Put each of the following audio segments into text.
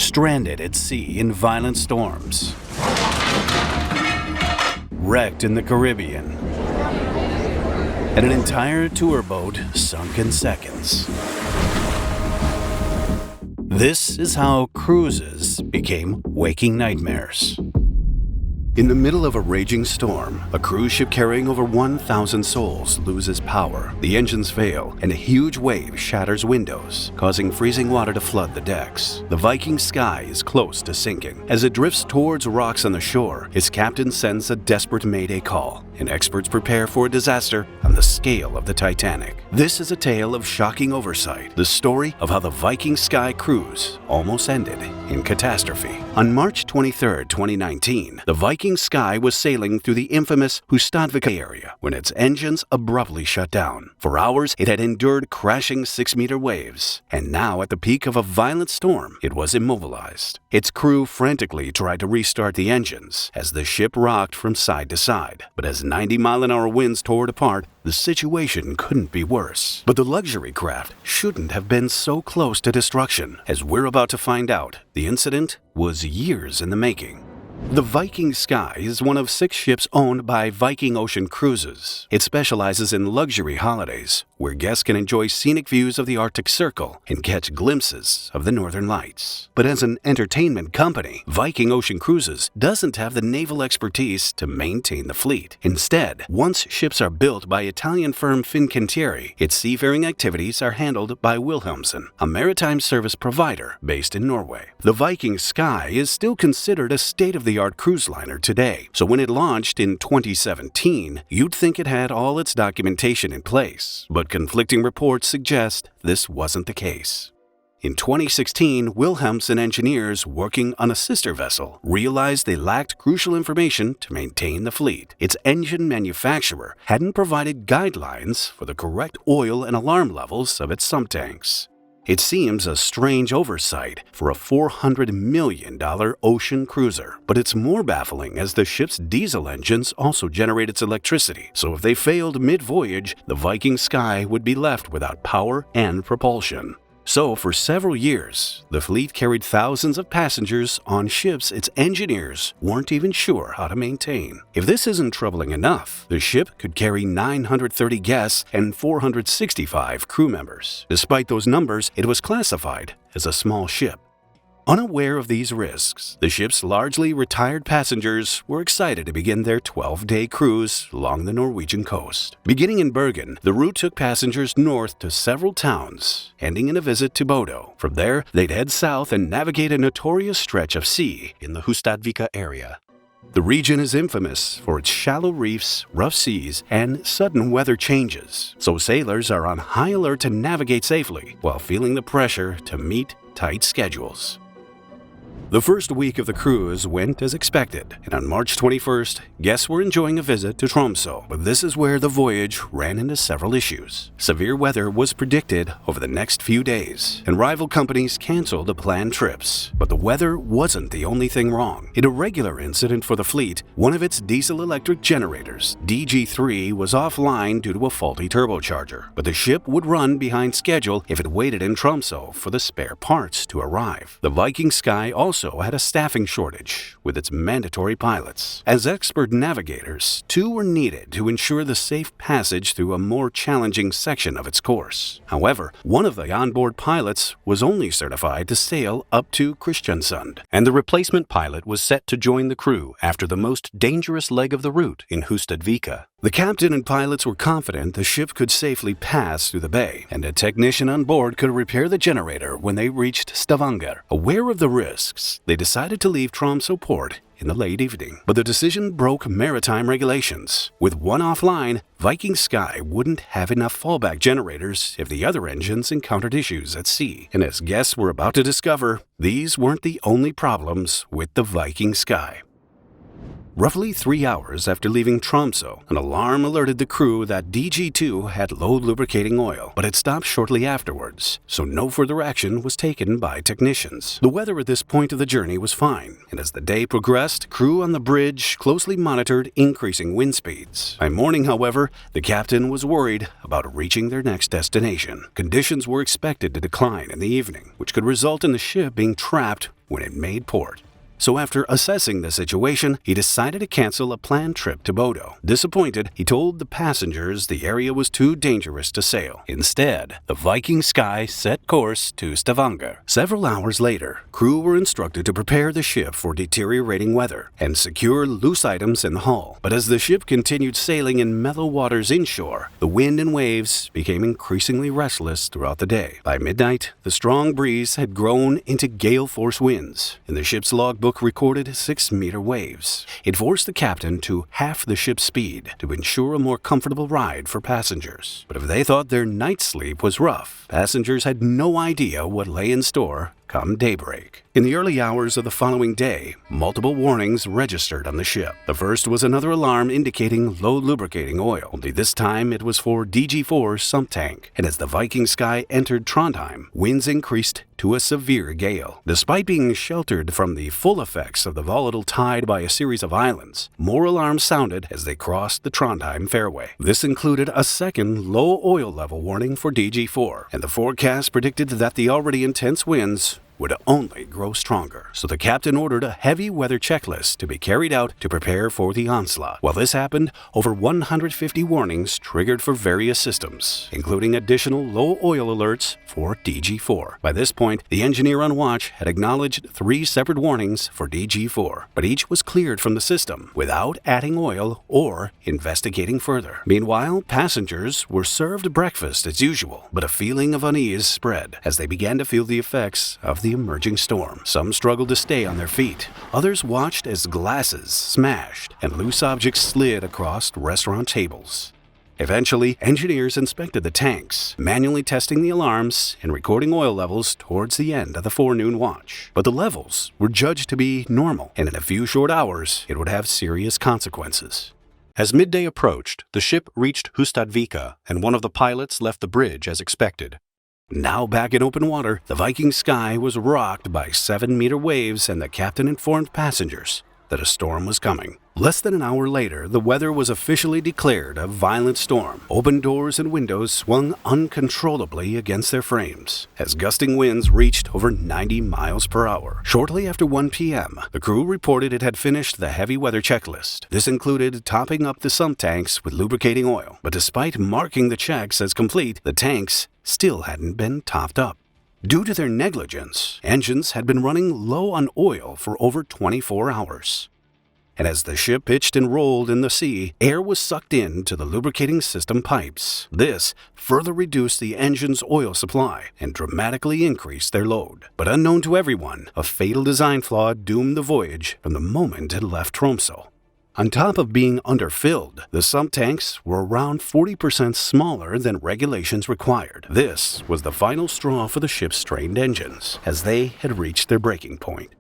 stranded at sea in violent storms, wrecked in the Caribbean, and an entire tour boat sunk in seconds. This is how cruises became waking nightmares. In the middle of a raging storm, a cruise ship carrying over 1,000 souls loses power, the engines fail, and a huge wave shatters windows, causing freezing water to flood the decks. The Viking Sky is close to sinking. As it drifts towards rocks on the shore, its captain sends a desperate mayday call, and experts prepare for a disaster on the scale of the Titanic. This is a tale of shocking oversight, the story of how the Viking Sky cruise almost ended in catastrophe. On March 23, 2019, the Viking Sky was sailing through the infamous Hustadvika area when its engines abruptly shut down. For hours, it had endured crashing 6-meter waves, and now at the peak of a violent storm, it was immobilized. Its crew frantically tried to restart the engines as the ship rocked from side to side, but as 90-mile-an-hour winds tore it apart, the situation couldn't be worse. But the luxury craft shouldn't have been so close to destruction. As we're about to find out, the incident was years in the making. The Viking Sky is one of 6 ships owned by Viking Ocean Cruises. It specializes in luxury holidays, where guests can enjoy scenic views of the Arctic Circle and catch glimpses of the Northern Lights. But as an entertainment company, Viking Ocean Cruises doesn't have the naval expertise to maintain the fleet. Instead, once ships are built by Italian firm Fincantieri, its seafaring activities are handled by Wilhelmsen, a maritime service provider based in Norway. The Viking Sky is still considered a state-of-the-art cruise liner today, so when it launched in 2017, you'd think it had all its documentation in place. But conflicting reports suggest this wasn't the case. In 2016, Wilhelmsen engineers working on a sister vessel realized they lacked crucial information to maintain the fleet. Its engine manufacturer hadn't provided guidelines for the correct oil and alarm levels of its sump tanks. It seems a strange oversight for a $400 million ocean cruiser, but it's more baffling as the ship's diesel engines also generate its electricity, so if they failed mid-voyage, the Viking Sky would be left without power and propulsion. So, for several years, the fleet carried thousands of passengers on ships its engineers weren't even sure how to maintain. If this isn't troubling enough, the ship could carry 930 guests and 465 crew members. Despite those numbers, it was classified as a small ship. Unaware of these risks, the ship's largely retired passengers were excited to begin their 12-day cruise along the Norwegian coast. Beginning in Bergen, the route took passengers north to several towns, ending in a visit to Bodo. From there, they'd head south and navigate a notorious stretch of sea in the Hustadvika area. The region is infamous for its shallow reefs, rough seas, and sudden weather changes, so sailors are on high alert to navigate safely while feeling the pressure to meet tight schedules. The first week of the cruise went as expected, and on March 21st, guests were enjoying a visit to Tromsø. But this is where the voyage ran into several issues. Severe weather was predicted over the next few days, and rival companies canceled the planned trips. But the weather wasn't the only thing wrong. In a regular incident for the fleet, one of its diesel-electric generators, DG3, was offline due to a faulty turbocharger. But the ship would run behind schedule if it waited in Tromsø for the spare parts to arrive. The Viking Sky also had a staffing shortage with its mandatory pilots. As expert navigators, 2 were needed to ensure the safe passage through a more challenging section of its course. However, one of the onboard pilots was only certified to sail up to Kristiansund, and the replacement pilot was set to join the crew after the most dangerous leg of the route in Hustadvika. The captain and pilots were confident the ship could safely pass through the bay, and a technician on board could repair the generator when they reached Stavanger. Aware of the risks, they decided to leave Tromsø port in the late evening. But the decision broke maritime regulations. With one offline, Viking Sky wouldn't have enough fallback generators if the other engines encountered issues at sea. And as guests were about to discover, these weren't the only problems with the Viking Sky. Roughly 3 hours after leaving Tromsø, an alarm alerted the crew that DG2 had low lubricating oil, but it stopped shortly afterwards, so no further action was taken by technicians. The weather at this point of the journey was fine, and as the day progressed, crew on the bridge closely monitored increasing wind speeds. By morning, however, the captain was worried about reaching their next destination. Conditions were expected to decline in the evening, which could result in the ship being trapped when it made port. So after assessing the situation, he decided to cancel a planned trip to Bodo. Disappointed, he told the passengers the area was too dangerous to sail. Instead, the Viking Sky set course to Stavanger. Several hours later, crew were instructed to prepare the ship for deteriorating weather and secure loose items in the hull. But as the ship continued sailing in mellow waters inshore, the wind and waves became increasingly restless throughout the day. By midnight, the strong breeze had grown into gale-force winds, and the ship's logbook recorded 6-meter waves. It forced the captain to half the ship's speed to ensure a more comfortable ride for passengers. But if they thought their night's sleep was rough, passengers had no idea what lay in store come daybreak. In the early hours of the following day, multiple warnings registered on the ship. The first was another alarm indicating low lubricating oil, only this time it was for DG4's sump tank. And as the Viking Sky entered Trondheim, winds increased to a severe gale. Despite being sheltered from the full effects of the volatile tide by a series of islands, more alarms sounded as they crossed the Trondheim fairway. This included a second low oil level warning for DG4, and the forecast predicted that the already intense winds would only grow stronger. So the captain ordered a heavy weather checklist to be carried out to prepare for the onslaught. While this happened, over 150 warnings triggered for various systems, including additional low oil alerts for DG4. By this point, the engineer on watch had acknowledged 3 separate warnings for DG4, but each was cleared from the system without adding oil or investigating further. Meanwhile, passengers were served breakfast as usual, but a feeling of unease spread as they began to feel the effects of the emerging storm. Some struggled to stay on their feet. Others watched as glasses smashed and loose objects slid across restaurant tables. Eventually, engineers inspected the tanks, manually testing the alarms and recording oil levels towards the end of the forenoon watch. But the levels were judged to be normal, and in a few short hours, it would have serious consequences. As midday approached, the ship reached Hustadvika, and one of the pilots left the bridge as expected. Now back in open water, the Viking Sky was rocked by 7-meter waves, and the captain informed passengers that a storm was coming. Less than an hour later, the weather was officially declared a violent storm. Open doors and windows swung uncontrollably against their frames as gusting winds reached over 90 miles per hour. Shortly after 1 p.m., the crew reported it had finished the heavy weather checklist. This included topping up the sump tanks with lubricating oil. But despite marking the checks as complete, the tanks still hadn't been topped up. Due to their negligence, engines had been running low on oil for over 24 hours. And as the ship pitched and rolled in the sea, air was sucked into the lubricating system pipes. This further reduced the engine's oil supply and dramatically increased their load. But unknown to everyone, a fatal design flaw doomed the voyage from the moment it left Tromsø. On top of being underfilled, the sump tanks were around 40% smaller than regulations required. This was the final straw for the ship's strained engines, as they had reached their breaking point.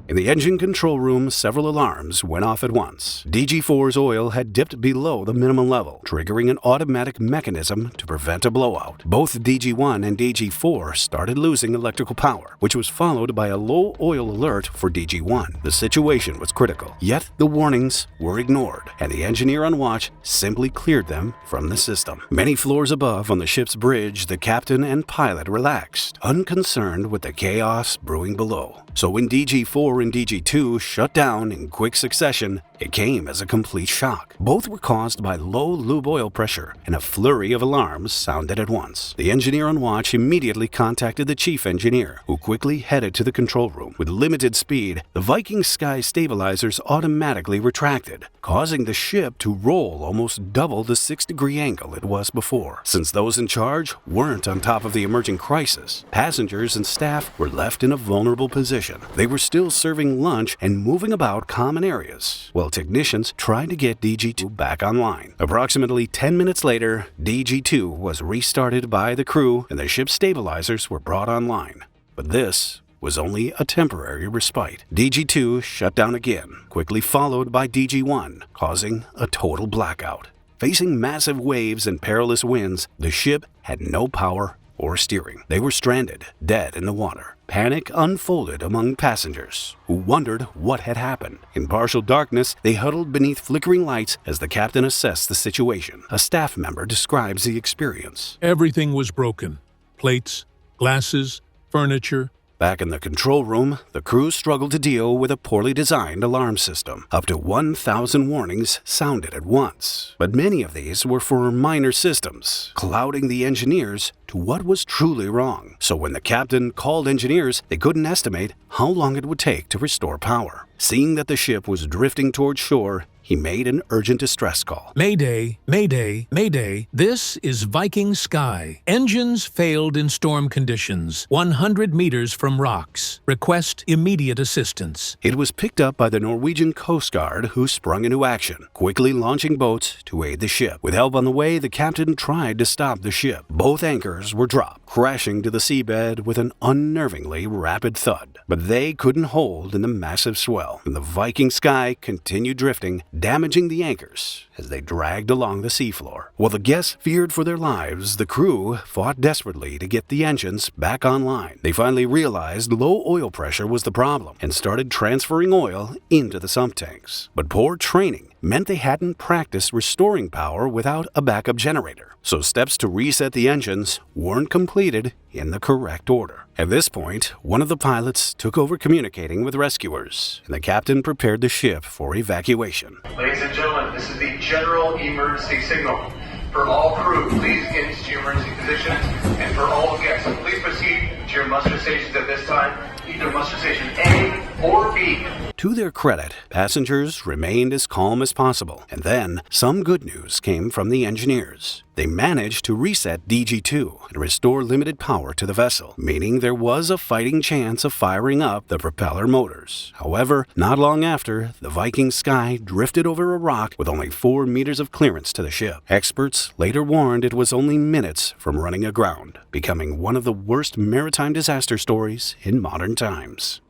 In the engine control room, several alarms went off at once. DG4's oil had dipped below the minimum level, triggering an automatic mechanism to prevent a blowout. Both DG1 and DG4 started losing electrical power, which was followed by a low oil alert for DG1. The situation was critical, yet the warnings were ignored, and the engineer on watch simply cleared them from the system. Many floors above on the ship's bridge, the captain and pilot relaxed, unconcerned with the chaos brewing below. So when DG4 and DG2 shut down in quick succession, it came as a complete shock. Both were caused by low lube oil pressure, and a flurry of alarms sounded at once. The engineer on watch immediately contacted the chief engineer, who quickly headed to the control room. With limited speed, the Viking Sky stabilizers automatically retracted, causing the ship to roll almost double the 6-degree angle it was before. Since those in charge weren't on top of the emerging crisis, passengers and staff were left in a vulnerable position. They were still serving lunch and moving about common areas, while technicians tried to get DG2 back online. Approximately 10 minutes later, DG2 was restarted by the crew and the ship's stabilizers were brought online. But this was only a temporary respite. DG-2 shut down again, quickly followed by DG-1, causing a total blackout. Facing massive waves and perilous winds, the ship had no power or steering. They were stranded, dead in the water. Panic unfolded among passengers, who wondered what had happened. In partial darkness, they huddled beneath flickering lights as the captain assessed the situation. A staff member describes the experience. Everything was broken. Plates, glasses, furniture. Back in the control room, the crew struggled to deal with a poorly designed alarm system. Up to 1,000 warnings sounded at once, but many of these were for minor systems, clouding the engineers to what was truly wrong. So when the captain called engineers, they couldn't estimate how long it would take to restore power. Seeing that the ship was drifting toward shore, he made an urgent distress call. Mayday, mayday, mayday. This is Viking Sky. Engines failed in storm conditions, 100 meters from rocks. Request immediate assistance. It was picked up by the Norwegian Coast Guard, who sprung into action, quickly launching boats to aid the ship. With help on the way, the captain tried to stop the ship. Both anchors were dropped, crashing to the seabed with an unnervingly rapid thud. But they couldn't hold in the massive swell, and the Viking Sky continued drifting, damaging the anchors as they dragged along the seafloor. While the guests feared for their lives, the crew fought desperately to get the engines back online. They finally realized low oil pressure was the problem and started transferring oil into the sump tanks. But poor training meant they hadn't practiced restoring power without a backup generator, so steps to reset the engines weren't completed in the correct order. At this point, one of the pilots took over communicating with rescuers, and the captain prepared the ship for evacuation. Ladies and gentlemen, this is the general emergency signal. For all crew, please get into your emergency positions, and for all guests, please proceed to your muster stations at this time, either muster station A or B. To their credit, passengers remained as calm as possible, and then some good news came from the engineers. They managed to reset DG-2 and restore limited power to the vessel, meaning there was a fighting chance of firing up the propeller motors. However, not long after, the Viking Sky drifted over a rock with only 4 meters of clearance to the ship. Experts later warned it was only minutes from running aground, becoming one of the worst maritime disaster stories in modern times.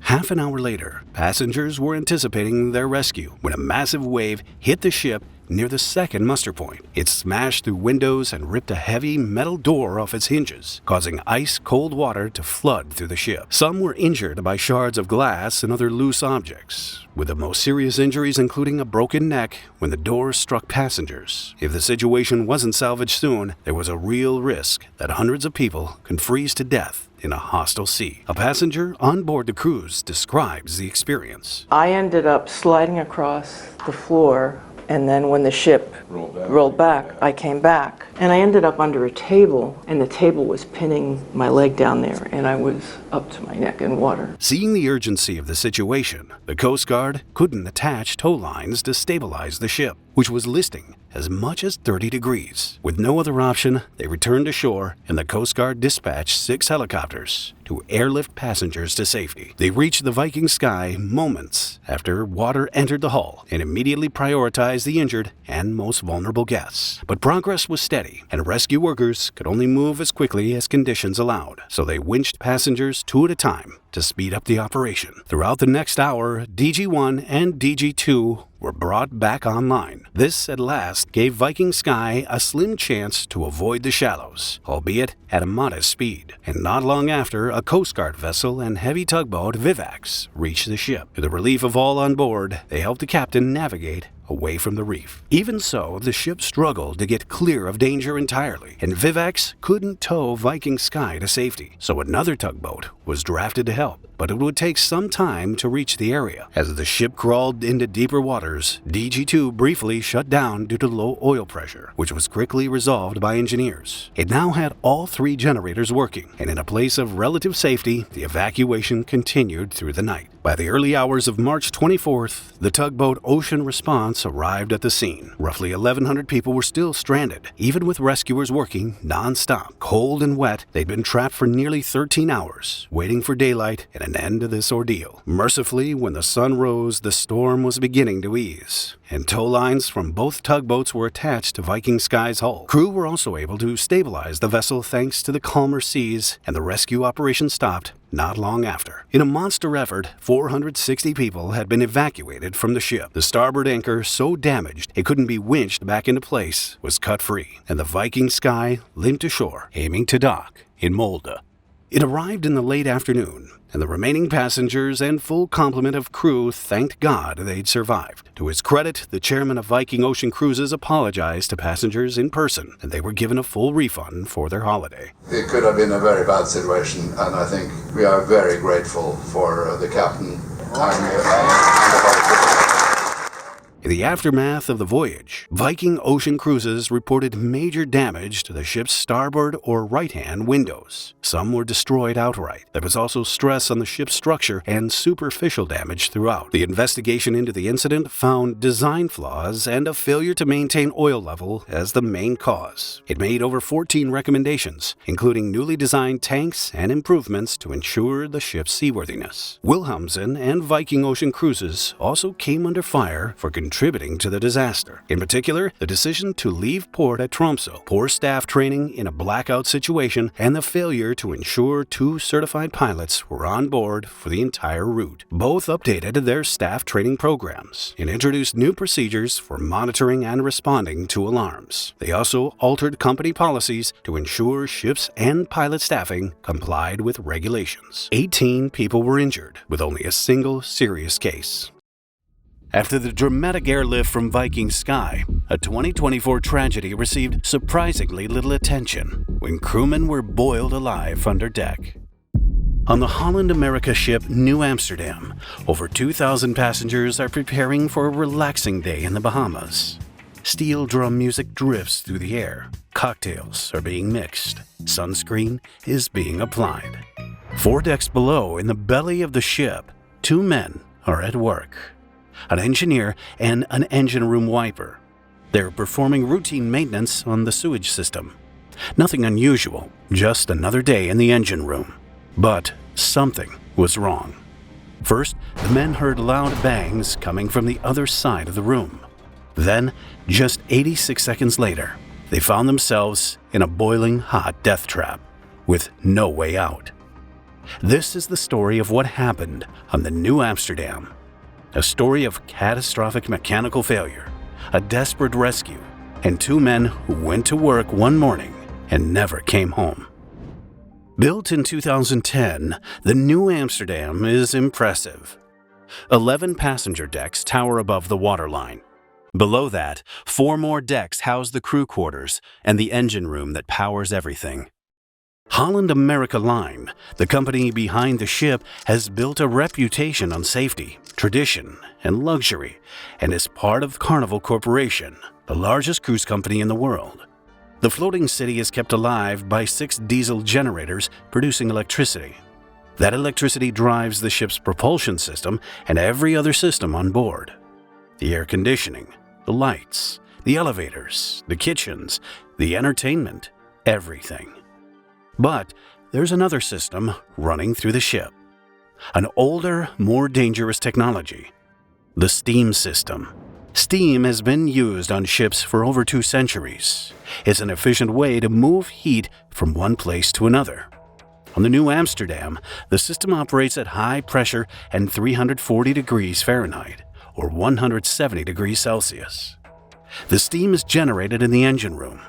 Half an hour later, passengers were anticipating their rescue when a massive wave hit the ship near the second muster point. It smashed through windows and ripped a heavy metal door off its hinges, causing ice-cold water to flood through the ship. Some were injured by shards of glass and other loose objects, with the most serious injuries including a broken neck when the door struck passengers. If the situation wasn't salvaged soon, there was a real risk that hundreds of people could freeze to death in a hostile sea. A passenger on board the cruise describes the experience. I ended up sliding across the floor, and then when the ship rolled back, I came back. And I ended up under a table, and the table was pinning my leg down there, and I was up to my neck in water. Seeing the urgency of the situation, the Coast Guard couldn't attach tow lines to stabilize the ship, which was listing as much as 30 degrees. With no other option, they returned to shore, and the Coast Guard dispatched 6 helicopters to airlift passengers to safety. They reached the Viking Sky moments after water entered the hull and immediately prioritized the injured and most vulnerable guests. But progress was steady, and rescue workers could only move as quickly as conditions allowed, so they winched passengers 2 at a time to speed up the operation. Throughout the next hour, DG-1 and DG-2 were brought back online. This, at last, gave Viking Sky a slim chance to avoid the shallows, albeit at a modest speed. And not long after, a Coast Guard vessel and heavy tugboat Vivax reached the ship. To the relief of all on board, they helped the captain navigate away from the reef. Even so, the ship struggled to get clear of danger entirely, and Vivax couldn't tow Viking Sky to safety, so another tugboat was drafted to help. But it would take some time to reach the area. As the ship crawled into deeper waters, DG-2 briefly shut down due to low oil pressure, which was quickly resolved by engineers. It now had all 3 generators working, and in a place of relative safety, the evacuation continued through the night. By the early hours of March 24th, the tugboat Ocean Response arrived at the scene. Roughly 1,100 people were still stranded, even with rescuers working non-stop. Cold and wet, they'd been trapped for nearly 13 hours, waiting for daylight and an end to this ordeal. Mercifully, when the sun rose, the storm was beginning to ease, and tow lines from both tugboats were attached to Viking Sky's hull. Crew were also able to stabilize the vessel thanks to the calmer seas, and the rescue operation stopped not long after. In a monster effort, 460 people had been evacuated from the ship. The starboard anchor, so damaged it couldn't be winched back into place, was cut free, and the Viking Sky limped ashore, aiming to dock in Molde. It arrived in the late afternoon, and the remaining passengers and full complement of crew thanked God they'd survived. To his credit, the chairman of Viking Ocean Cruises apologized to passengers in person, and they were given a full refund for their holiday. It could have been a very bad situation, and I think we are very grateful for the captain In the aftermath of the voyage, Viking Ocean Cruises reported major damage to the ship's starboard or right-hand windows. Some were destroyed outright. There was also stress on the ship's structure and superficial damage throughout. The investigation into the incident found design flaws and a failure to maintain oil level as the main cause. It made over 14 recommendations, including newly designed tanks and improvements to ensure the ship's seaworthiness. Wilhelmsen and Viking Ocean Cruises also came under fire for contributing to the disaster. In particular, the decision to leave port at Tromsø, poor staff training in a blackout situation, and the failure to ensure 2 certified pilots were on board for the entire route. Both updated their staff training programs and introduced new procedures for monitoring and responding to alarms. They also altered company policies to ensure ships and pilot staffing complied with regulations. 18 people were injured, with only a single serious case. After the dramatic airlift from Viking Sky, a 2024 tragedy received surprisingly little attention when crewmen were boiled alive under deck. On the Holland America ship New Amsterdam, over 2,000 passengers are preparing for a relaxing day in the Bahamas. Steel drum music drifts through the air. Cocktails are being mixed. Sunscreen is being applied. 4 decks below, in the belly of the ship, 2 men are at work. An engineer and an engine room wiper. They're performing routine maintenance on the sewage system. Nothing unusual, just another day in the engine room. But something was wrong. First, the men heard loud bangs coming from the other side of the room. Then, just 86 seconds later, they found themselves in a boiling hot death trap with no way out. This is the story of what happened on the New Amsterdam. A story of catastrophic mechanical failure, a desperate rescue, and 2 men who went to work one morning and never came home. Built in 2010, the New Amsterdam is impressive. 11 passenger decks tower above the waterline. Below that, 4 more decks house the crew quarters and the engine room that powers everything. Holland America Line, the company behind the ship, has built a reputation on safety, tradition, and luxury, and is part of Carnival Corporation, the largest cruise company in the world. The floating city is kept alive by 6 diesel generators producing electricity. That electricity drives the ship's propulsion system and every other system on board. The air conditioning, the lights, the elevators, the kitchens, the entertainment, everything. But there's another system running through the ship. An older, more dangerous technology. The steam system. Steam has been used on ships for over 2 centuries. It's an efficient way to move heat from one place to another. On the New Amsterdam, the system operates at high pressure and 340 degrees Fahrenheit, or 170 degrees Celsius. The steam is generated in the engine room.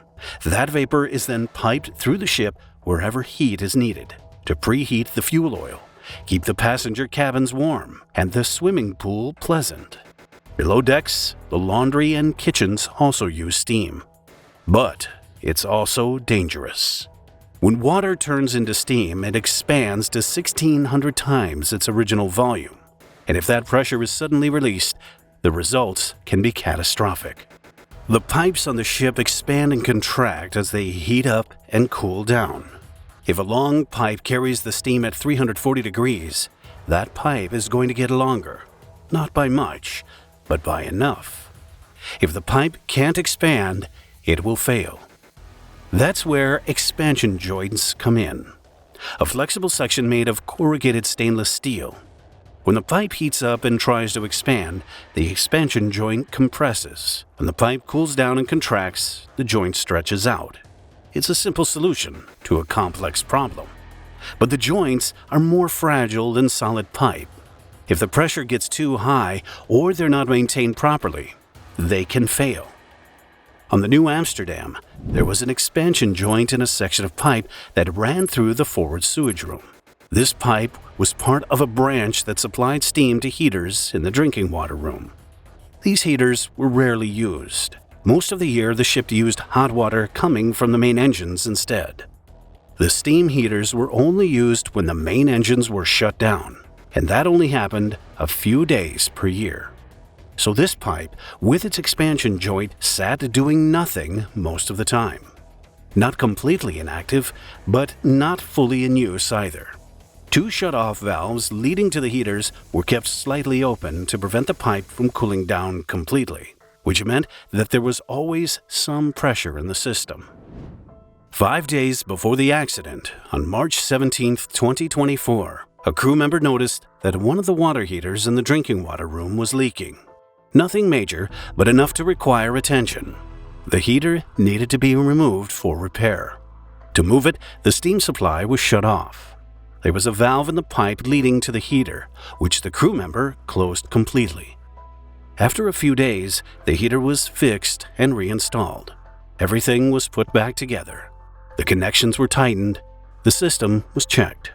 That vapor is then piped through the ship wherever heat is needed to preheat the fuel oil, keep the passenger cabins warm, and the swimming pool pleasant. Below decks, the laundry and kitchens also use steam. But it's also dangerous. When water turns into steam, it expands to 1,600 times its original volume. And if that pressure is suddenly released, the results can be catastrophic. The pipes on the ship expand and contract as they heat up and cool down. If a long pipe carries the steam at 340 degrees, that pipe is going to get longer. Not by much, but by enough. If the pipe can't expand, it will fail. That's where expansion joints come in. A flexible section made of corrugated stainless steel. When the pipe heats up and tries to expand, the expansion joint compresses. When the pipe cools down and contracts, the joint stretches out. It's a simple solution to a complex problem. but the joints are more fragile than solid pipe. If the pressure gets too high or they're not maintained properly, they can fail. On the New Amsterdam, there was an expansion joint in a section of pipe that ran through the forward sewage room. This pipe was part of a branch that supplied steam to heaters in the drinking water room. These heaters were rarely used. Most of the year, the ship used hot water coming from the main engines instead. The steam heaters were only used when the main engines were shut down, and that only happened a few days per year. So this pipe, with its expansion joint, sat doing nothing most of the time. Not completely inactive, but not fully in use either. Two shut-off valves leading to the heaters were kept slightly open to prevent the pipe from cooling down completely, which meant that there was always some pressure in the system. 5 days before the accident, on March 17, 2024, a crew member noticed that one of the water heaters in the drinking water room was leaking. Nothing major, but enough to require attention. The heater needed to be removed for repair. To move it, the steam supply was shut off. There was a valve in the pipe leading to the heater, which the crew member closed completely. After a few days, the heater was fixed and reinstalled. Everything was put back together. The connections were tightened. The system was checked.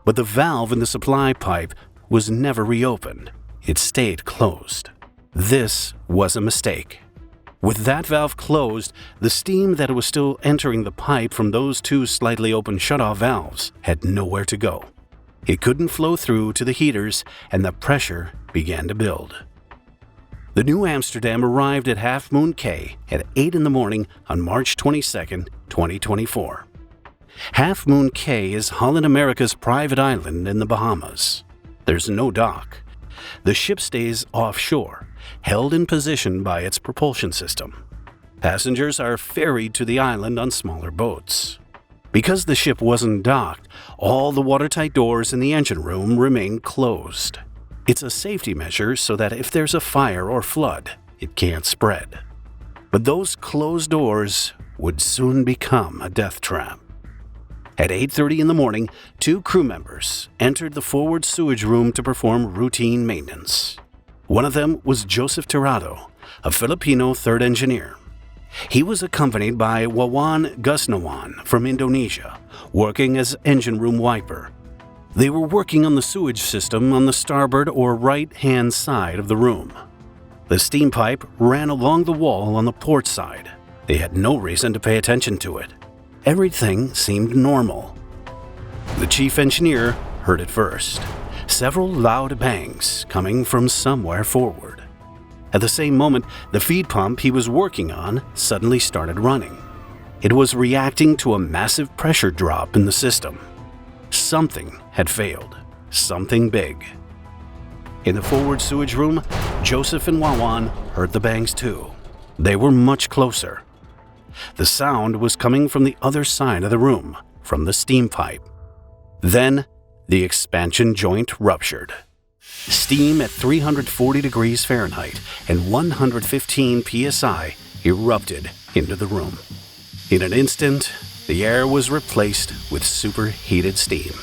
But the valve in the supply pipe was never reopened. It stayed closed. This was a mistake. With that valve closed, the steam that was still entering the pipe from those two slightly open shutoff valves had nowhere to go. It couldn't flow through to the heaters, and the pressure began to build. The New Amsterdam arrived at Half Moon Cay at 8 in the morning on March 22, 2024. Half Moon Cay is Holland America's private island in the Bahamas. There's no dock. The ship stays offshore, held in position by its propulsion system. Passengers are ferried to the island on smaller boats. Because the ship wasn't docked, all the watertight doors in the engine room remain closed. It's a safety measure so that if there's a fire or flood, it can't spread. But those closed doors would soon become a death trap. At 8:30 in the morning, two crew members entered the forward sewage room to perform routine maintenance. One of them was Joseph Tirado, a Filipino third engineer. He was accompanied by Wawan Gusnawan from Indonesia, working as engine room wiper. They were working on the sewage system on the starboard or right-hand side of the room. The steam pipe ran along the wall on the port side. They had no reason to pay attention to it. Everything seemed normal. The chief engineer heard it first. Several loud bangs coming from somewhere forward. At the same moment, the feed pump he was working on suddenly started running. It was reacting to a massive pressure drop in the system. Something had failed. Something big. In the forward sewage room, Joseph and Wawan heard the bangs too. They were much closer. The sound was coming from the other side of the room, from the steam pipe. Then, the expansion joint ruptured. Steam at 340 degrees Fahrenheit and 115 psi erupted into the room. In an instant, the air was replaced with superheated steam.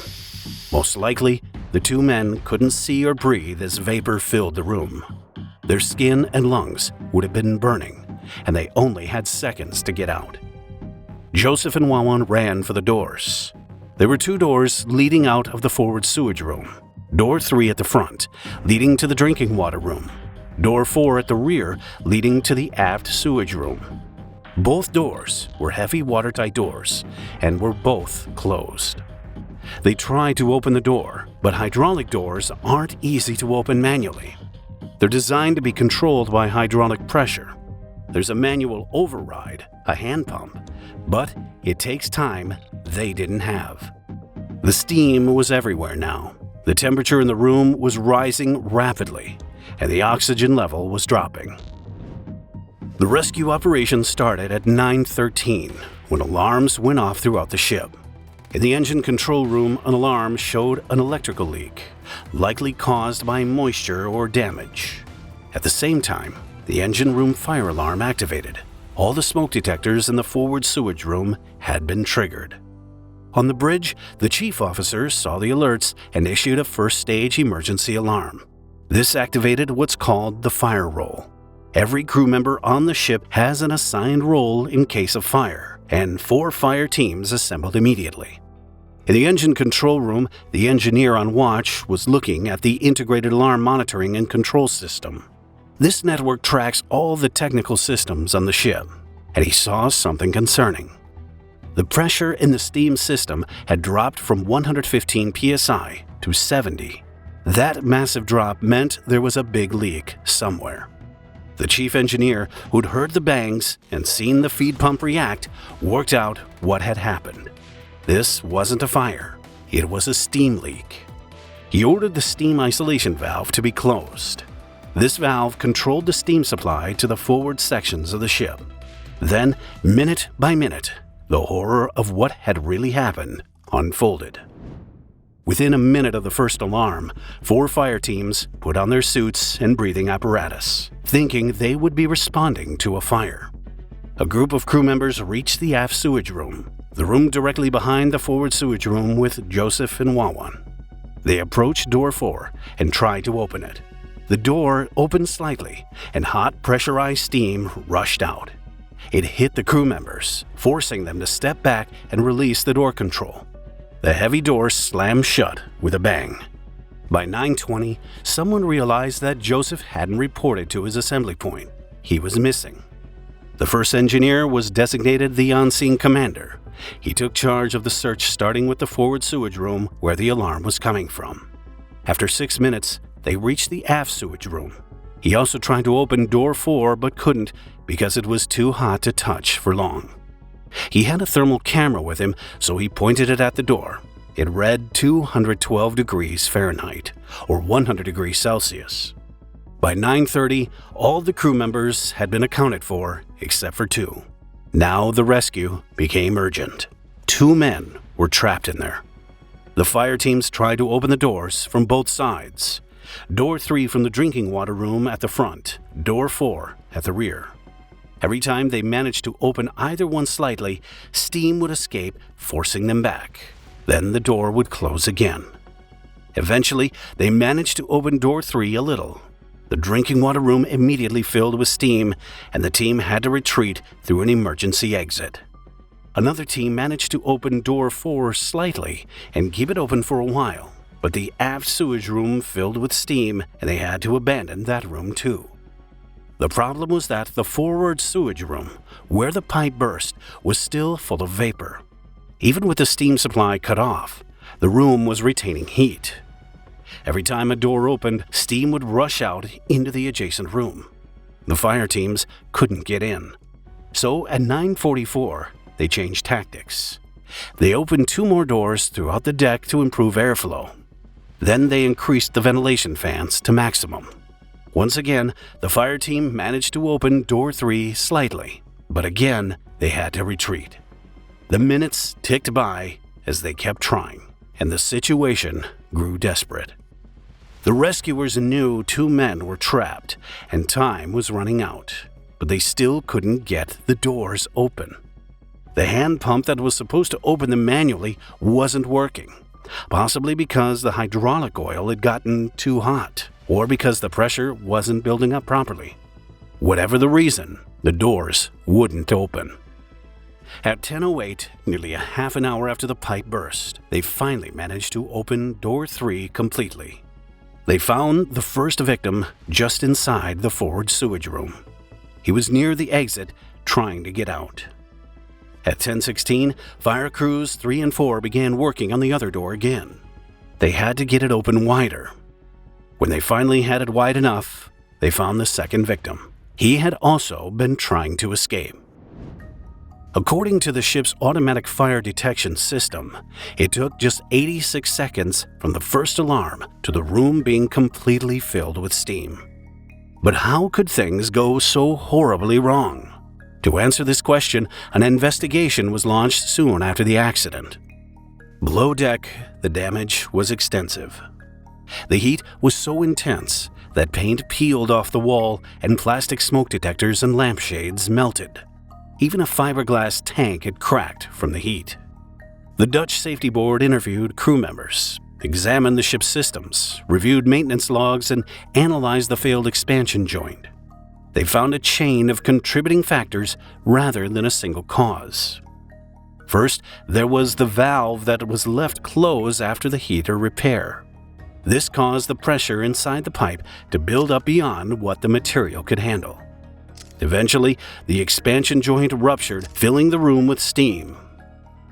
Most likely, the two men couldn't see or breathe as vapor filled the room. Their skin and lungs would have been burning, and they only had seconds to get out. Joseph and Wawan ran for the doors. There were two doors leading out of the forward sewage room. Door 3 at the front, leading to the drinking water room. Door 4 at the rear, leading to the aft sewage room. Both doors were heavy watertight doors and were both closed. They tried to open the door, but hydraulic doors aren't easy to open manually. They're designed to be controlled by hydraulic pressure. There's a manual override, a hand pump, but it takes time they didn't have. The steam was everywhere now. The temperature in the room was rising rapidly, and the oxygen level was dropping. The rescue operation started at 9:13 when alarms went off throughout the ship. In the engine control room, an alarm showed an electrical leak, likely caused by moisture or damage. At the same time, the engine room fire alarm activated. All the smoke detectors in the forward sewage room had been triggered. On the bridge, the chief officer saw the alerts and issued a first-stage emergency alarm. This activated what's called the fire roll. Every crew member on the ship has an assigned role in case of fire, and 4 fire teams assembled immediately. In the engine control room, the engineer on watch was looking at the integrated alarm monitoring and control system. This network tracks all the technical systems on the ship, and he saw something concerning. The pressure in the steam system had dropped from 115 psi to 70. That massive drop meant there was a big leak somewhere. The chief engineer, who'd heard the bangs and seen the feed pump react, worked out what had happened. This wasn't a fire, it was a steam leak. He ordered the steam isolation valve to be closed. This valve controlled the steam supply to the forward sections of the ship. Then, minute by minute, the horror of what had really happened unfolded. Within a minute of the first alarm, 4 fire teams put on their suits and breathing apparatus, thinking they would be responding to a fire. A group of crew members reached the aft sewage room, the room directly behind the forward sewage room with Joseph and Wawan. They approached door 4 and tried to open it. The door opened slightly, and hot pressurized steam rushed out. It hit the crew members, forcing them to step back and release the door control. The heavy door slammed shut with a bang. By 9:20, someone realized that Joseph hadn't reported to his assembly point. He was missing. The first engineer was designated the on-scene commander. He took charge of the search, starting with the forward sewage room where the alarm was coming from. After 6 minutes, they reached the aft sewage room. He also tried to open door 4 but couldn't because it was too hot to touch for long. He had a thermal camera with him, so he pointed it at the door. It read 212 degrees Fahrenheit, or 100 degrees Celsius. By 9:30, all the crew members had been accounted for except for 2. Now the rescue became urgent. 2 men were trapped in there. The fire teams tried to open the doors from both sides. Door 3 from the drinking water room at the front, door 4 at the rear. Every time they managed to open either one slightly, steam would escape, forcing them back. Then the door would close again. Eventually, they managed to open door 3 a little. The drinking water room immediately filled with steam, and the team had to retreat through an emergency exit. Another team managed to open door 4 slightly and keep it open for a while, but the aft sewage room filled with steam, and they had to abandon that room too. The problem was that the forward sewage room, where the pipe burst, was still full of vapor. Even with the steam supply cut off, the room was retaining heat. Every time a door opened, steam would rush out into the adjacent room. The fire teams couldn't get in. So at 9:44, they changed tactics. They opened 2 more doors throughout the deck to improve airflow. Then they increased the ventilation fans to maximum. Once again, the fire team managed to open door 3 slightly, but again, they had to retreat. The minutes ticked by as they kept trying, and the situation grew desperate. The rescuers knew 2 men were trapped, and time was running out, but they still couldn't get the doors open. The hand pump that was supposed to open them manually wasn't working, possibly because the hydraulic oil had gotten too hot, or because the pressure wasn't building up properly. Whatever the reason, the doors wouldn't open. At 10:08, nearly a half an hour after the pipe burst, they finally managed to open door 3 completely. They found the first victim just inside the forward sewage room. He was near the exit, trying to get out. At 10:16, fire crews 3 and 4 began working on the other door again. They had to get it open wider. When they finally had it wide enough, they found the second victim. He had also been trying to escape. According to the ship's automatic fire detection system, it took just 86 seconds from the first alarm to the room being completely filled with steam. But how could things go so horribly wrong? To answer this question, an investigation was launched soon after the accident. Below deck, the damage was extensive. The heat was so intense that paint peeled off the wall and plastic smoke detectors and lampshades melted. Even a fiberglass tank had cracked from the heat. The Dutch Safety Board interviewed crew members, examined the ship's systems, reviewed maintenance logs, and analyzed the failed expansion joint. They found a chain of contributing factors rather than a single cause. First, there was the valve that was left closed after the heater repair. This caused the pressure inside the pipe to build up beyond what the material could handle. Eventually, the expansion joint ruptured, filling the room with steam.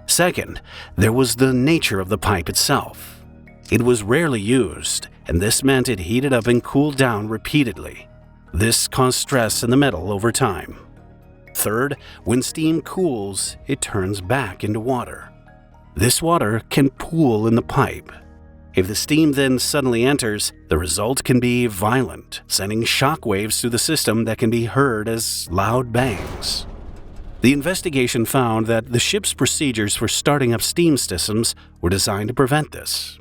Second, there was the nature of the pipe itself. It was rarely used, and this meant it heated up and cooled down repeatedly. This caused stress in the metal over time. Third, when steam cools, it turns back into water. This water can pool in the pipe. If the steam then suddenly enters, the result can be violent, sending shock waves through the system that can be heard as loud bangs. The investigation found that the ship's procedures for starting up steam systems were designed to prevent this.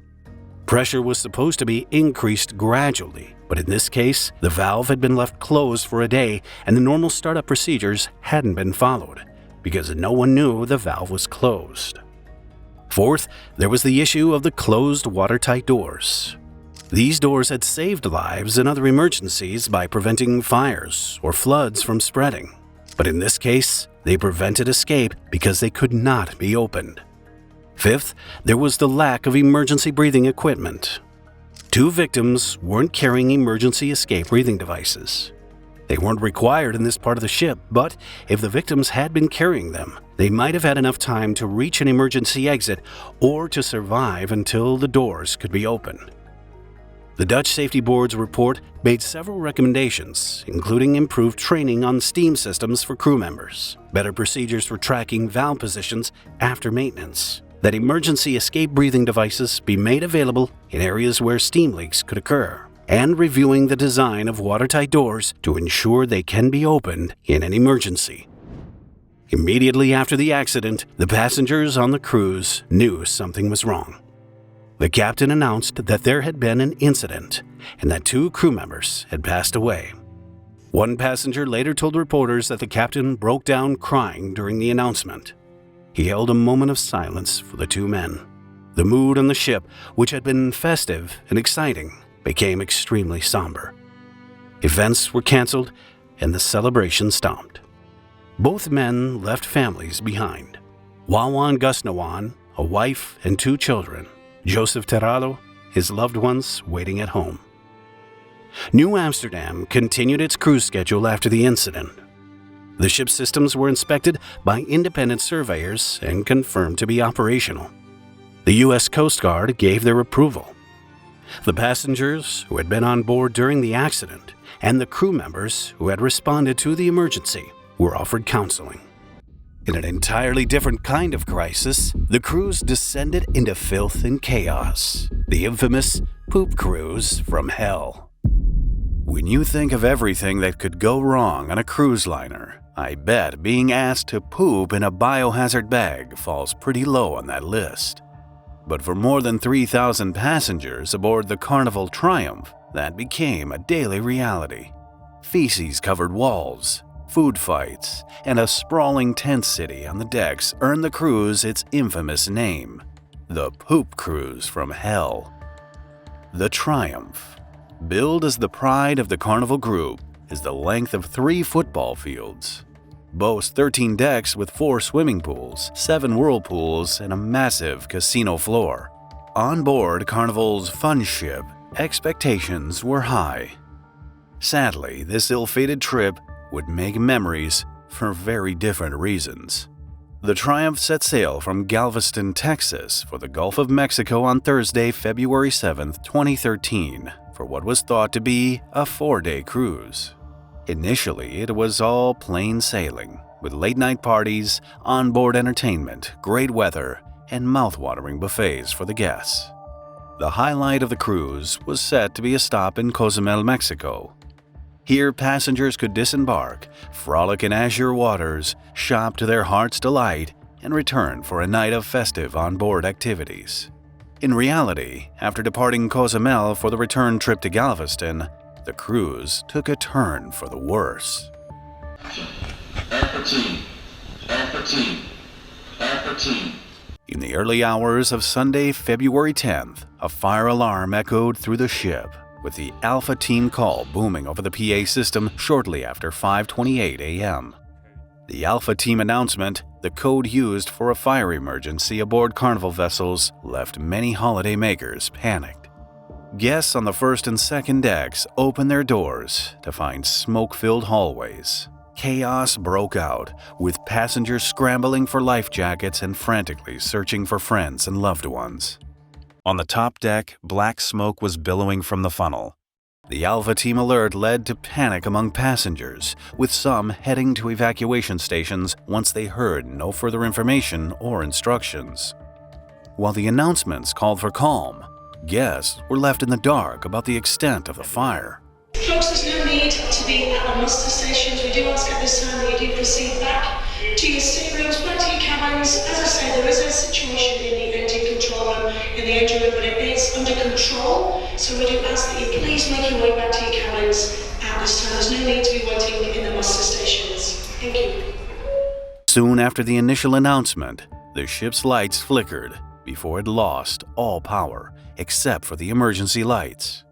Pressure was supposed to be increased gradually, but in this case, the valve had been left closed for a day and the normal startup procedures hadn't been followed because no one knew the valve was closed. Fourth, there was the issue of the closed watertight doors. These doors had saved lives in other emergencies by preventing fires or floods from spreading. But in this case, they prevented escape because they could not be opened. Fifth, there was the lack of emergency breathing equipment. 2 victims weren't carrying emergency escape breathing devices. They weren't required in this part of the ship, but if the victims had been carrying them, they might have had enough time to reach an emergency exit or to survive until the doors could be opened. The Dutch Safety Board's report made several recommendations, including improved training on steam systems for crew members, better procedures for tracking valve positions after maintenance, that emergency escape breathing devices be made available in areas where steam leaks could occur, and reviewing the design of watertight doors to ensure they can be opened in an emergency. Immediately after the accident, the passengers on the cruise knew something was wrong. The captain announced that there had been an incident and that 2 crew members had passed away. One passenger later told reporters that the captain broke down crying during the announcement. He held a moment of silence for the 2 men. The mood on the ship, which had been festive and exciting, became extremely somber. Events were canceled and the celebration stopped. Both men left families behind. Wawan Gusnawan, a wife and 2 children. Joseph Terrado, his loved ones waiting at home. New Amsterdam continued its cruise schedule after the incident. The ship's systems were inspected by independent surveyors and confirmed to be operational. The U.S. Coast Guard gave their approval. The passengers who had been on board during the accident and the crew members who had responded to the emergency were offered counseling. In an entirely different kind of crisis, the cruise descended into filth and chaos, the infamous poop cruise from hell. When you think of everything that could go wrong on a cruise liner, I bet being asked to poop in a biohazard bag falls pretty low on that list. But for more than 3,000 passengers aboard the Carnival Triumph, that became a daily reality. Feces-covered walls, food fights, and a sprawling tent city on the decks earned the cruise its infamous name, the Poop Cruise from Hell. The Triumph, billed as the pride of the Carnival Group, is the length of 3 football fields, boasts 13 decks with 4 swimming pools, 7 whirlpools, and a massive casino floor. On board Carnival's fun ship, expectations were high. Sadly, this ill-fated trip would make memories for very different reasons. The Triumph set sail from Galveston, Texas for the Gulf of Mexico on Thursday, February 7, 2013, for what was thought to be a 4-day cruise. Initially, it was all plain sailing, with late-night parties, onboard entertainment, great weather, and mouth-watering buffets for the guests. The highlight of the cruise was set to be a stop in Cozumel, Mexico. Here, passengers could disembark, frolic in azure waters, shop to their heart's delight, and return for a night of festive onboard activities. In reality, after departing Cozumel for the return trip to Galveston, the cruise took a turn for the worse. In the early hours of Sunday, February 10th, a fire alarm echoed through the ship, with the Alpha Team call booming over the PA system shortly after 5:28 a.m. The Alpha Team announcement, the code used for a fire emergency aboard Carnival vessels, left many holidaymakers panicked. Guests on the first and second decks opened their doors to find smoke-filled hallways. Chaos broke out, with passengers scrambling for life jackets and frantically searching for friends and loved ones. On the top deck, black smoke was billowing from the funnel. The Alpha Team alert led to panic among passengers, with some heading to evacuation stations once they heard no further information or instructions. While the announcements called for calm, guests were left in the dark about the extent of the fire. Folks, there's no need to be at the muster stations. We do ask at this time that you do proceed back to your staterooms, back to your cabins. As I say, there is a situation in the engine control room, in the engine room, but it is under control. So we do ask that you please make your way back to your cabins at this time. There's no need to be waiting in the muster stations. Thank you. Soon after the initial announcement, the ship's lights flickered before it lost all power, except for the emergency lights.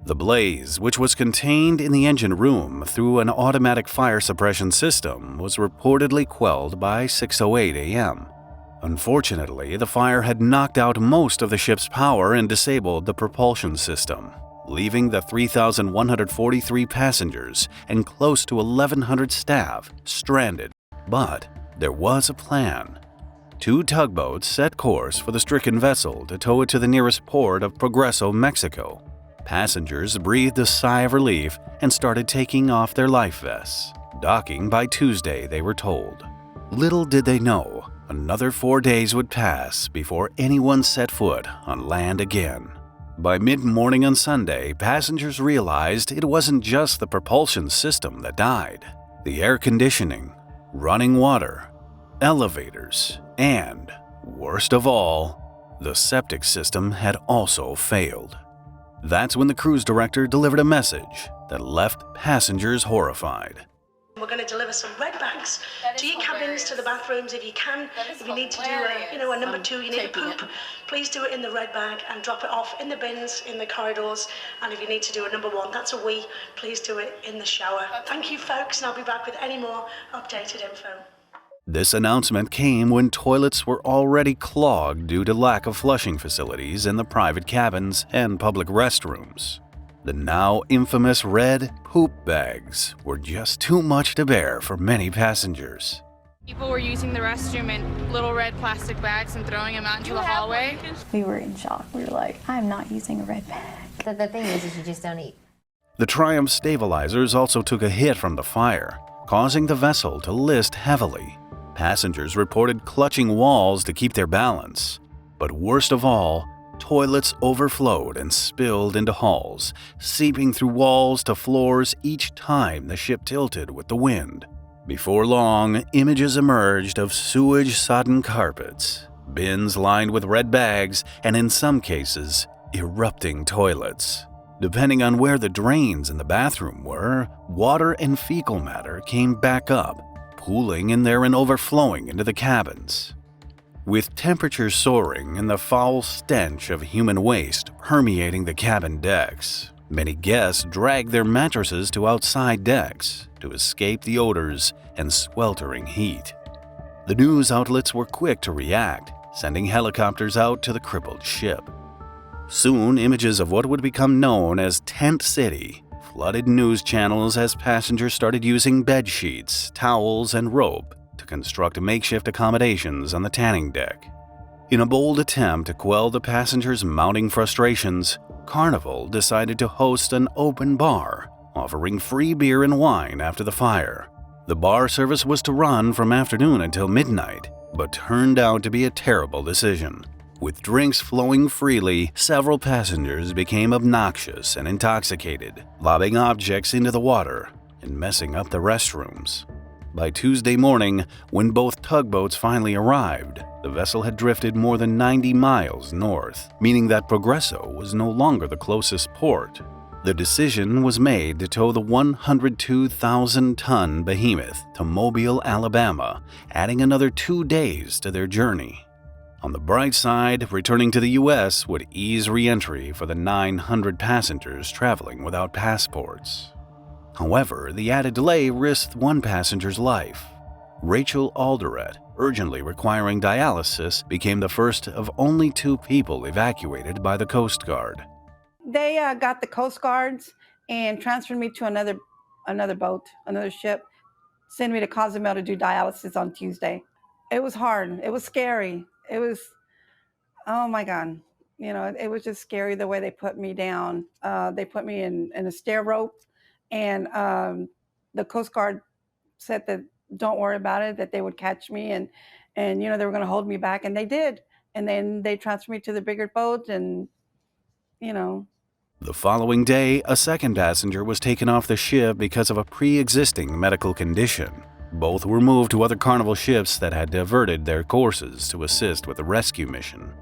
The blaze, which was contained in the engine room through an automatic fire suppression system, was reportedly quelled by 6:08 a.m. Unfortunately, the fire had knocked out most of the ship's power and disabled the propulsion system, leaving the 3,143 passengers and close to 1,100 staff stranded. But there was a plan. 2 tugboats set course for the stricken vessel to tow it to the nearest port of Progreso, Mexico. Passengers breathed a sigh of relief and started taking off their life vests, docking by Tuesday, they were told. Little did they know, another 4 days would pass before anyone set foot on land again. By mid-morning on Sunday, passengers realized it wasn't just the propulsion system that died. The air conditioning, running water, elevators, and, worst of all, the septic system had also failed. That's when the cruise director delivered a message that left passengers horrified. We're going to deliver some red bags to your cabins, to the bathrooms if you can. If you need to do a number 2, you need a poop, please do it in the red bag and drop it off in the bins, in the corridors. And if you need to do a number 1, that's a wee, please do it in the shower. Thank you, folks, and I'll be back with any more updated info. This announcement came when toilets were already clogged due to lack of flushing facilities in the private cabins and public restrooms. The now infamous red poop bags were just too much to bear for many passengers. People were using the restroom in little red plastic bags and throwing them out into the hallway. We were in shock. We were like, I'm not using a red bag. The thing is you just don't eat. The Triumph stabilizers also took a hit from the fire, causing the vessel to list heavily. Passengers reported clutching walls to keep their balance. But worst of all, toilets overflowed and spilled into halls, seeping through walls to floors each time the ship tilted with the wind. Before long, images emerged of sewage-sodden carpets, bins lined with red bags, and in some cases, erupting toilets. Depending on where the drains in the bathroom were, water and fecal matter came back up, pooling in there and overflowing into the cabins. With temperatures soaring and the foul stench of human waste permeating the cabin decks, many guests dragged their mattresses to outside decks to escape the odors and sweltering heat. The news outlets were quick to react, sending helicopters out to the crippled ship. Soon, images of what would become known as Tent City flooded news channels as passengers started using bed sheets, towels, and rope to construct makeshift accommodations on the tanning deck. In a bold attempt to quell the passengers' mounting frustrations, Carnival decided to host an open bar, offering free beer and wine after the fire. The bar service was to run from afternoon until midnight, but turned out to be a terrible decision. With drinks flowing freely, several passengers became obnoxious and intoxicated, lobbing objects into the water and messing up the restrooms. By Tuesday morning, when both tugboats finally arrived, the vessel had drifted more than 90 miles north, meaning that Progreso was no longer the closest port. The decision was made to tow the 102,000-ton behemoth to Mobile, Alabama, adding another 2 days to their journey. On the bright side, returning to the U.S. would ease re-entry for the 900 passengers traveling without passports. However, the added delay risked one passenger's life. Rachel Alderet, urgently requiring dialysis, became the first of only 2 people evacuated by the Coast Guard. They got the Coast Guards and transferred me to another boat, another ship, sent me to Cozumel to do dialysis on Tuesday. It was hard. It was scary. It was, oh my God. You know, it was just scary the way they put me down. They put me in a stair rope, and the Coast Guard said that don't worry about it, that they would catch me and you know, they were going to hold me back, and they did. And then they transferred me to the bigger boat, and you know. The following day, a second passenger was taken off the ship because of a pre-existing medical condition. Both were moved to other Carnival ships that had diverted their courses to assist with the rescue mission.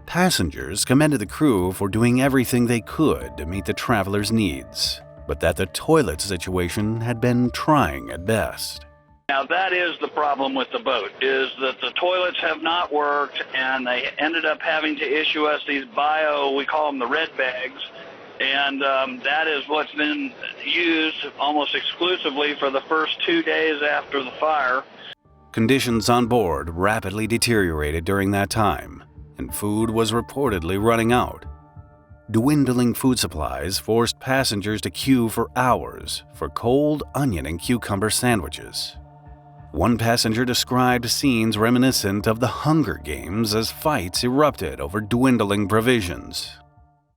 Passengers commended the crew for doing everything they could to meet the travelers' needs, but that the toilet situation had been trying at best. Now that is the problem with the boat, is that the toilets have not worked, and they ended up having to issue us these we call them the red bags, and that is what's been used almost exclusively for the first 2 days after the fire. Conditions on board rapidly deteriorated during that time, and food was reportedly running out. Dwindling food supplies forced passengers to queue for hours for cold onion and cucumber sandwiches. One passenger described scenes reminiscent of the Hunger Games as fights erupted over dwindling provisions.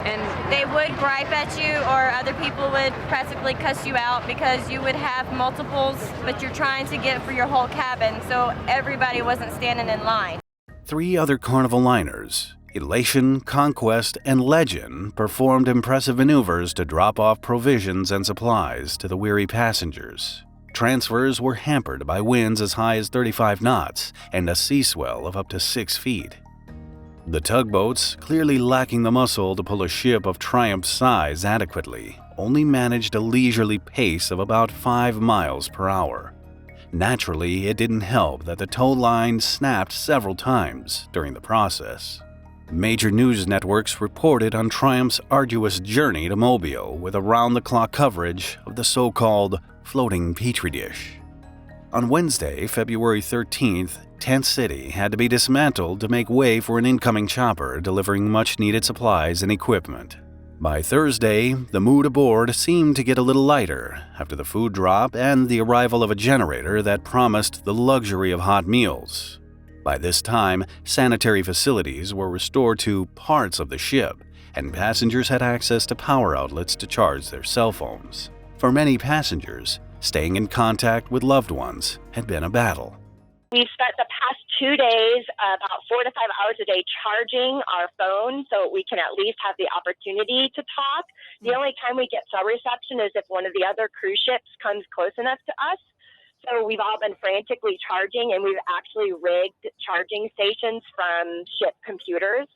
And they would gripe at you, or other people would practically cuss you out because you would have multiples, but you're trying to get for your whole cabin, so everybody wasn't standing in line. 3 other Carnival liners, Elation, Conquest, and Legend, performed impressive maneuvers to drop off provisions and supplies to the weary passengers. Transfers were hampered by winds as high as 35 knots and a sea swell of up to 6 feet. The tugboats, clearly lacking the muscle to pull a ship of Triumph's size adequately, only managed a leisurely pace of about 5 miles per hour. Naturally, it didn't help that the tow line snapped several times during the process. Major news networks reported on Triumph's arduous journey to Mobile with around-the-clock coverage of the so-called floating petri dish. On Wednesday, February 13th, Tent City had to be dismantled to make way for an incoming chopper delivering much-needed supplies and equipment. By Thursday, the mood aboard seemed to get a little lighter after the food drop and the arrival of a generator that promised the luxury of hot meals. By this time, sanitary facilities were restored to parts of the ship, and passengers had access to power outlets to charge their cell phones. For many passengers, staying in contact with loved ones had been a battle. We've spent the past 2 days about 4 to 5 hours a day charging our phone so we can at least have the opportunity to talk. The only time we get cell reception is if one of the other cruise ships comes close enough to us. So we've all been frantically charging, and we've actually rigged charging stations from ship computers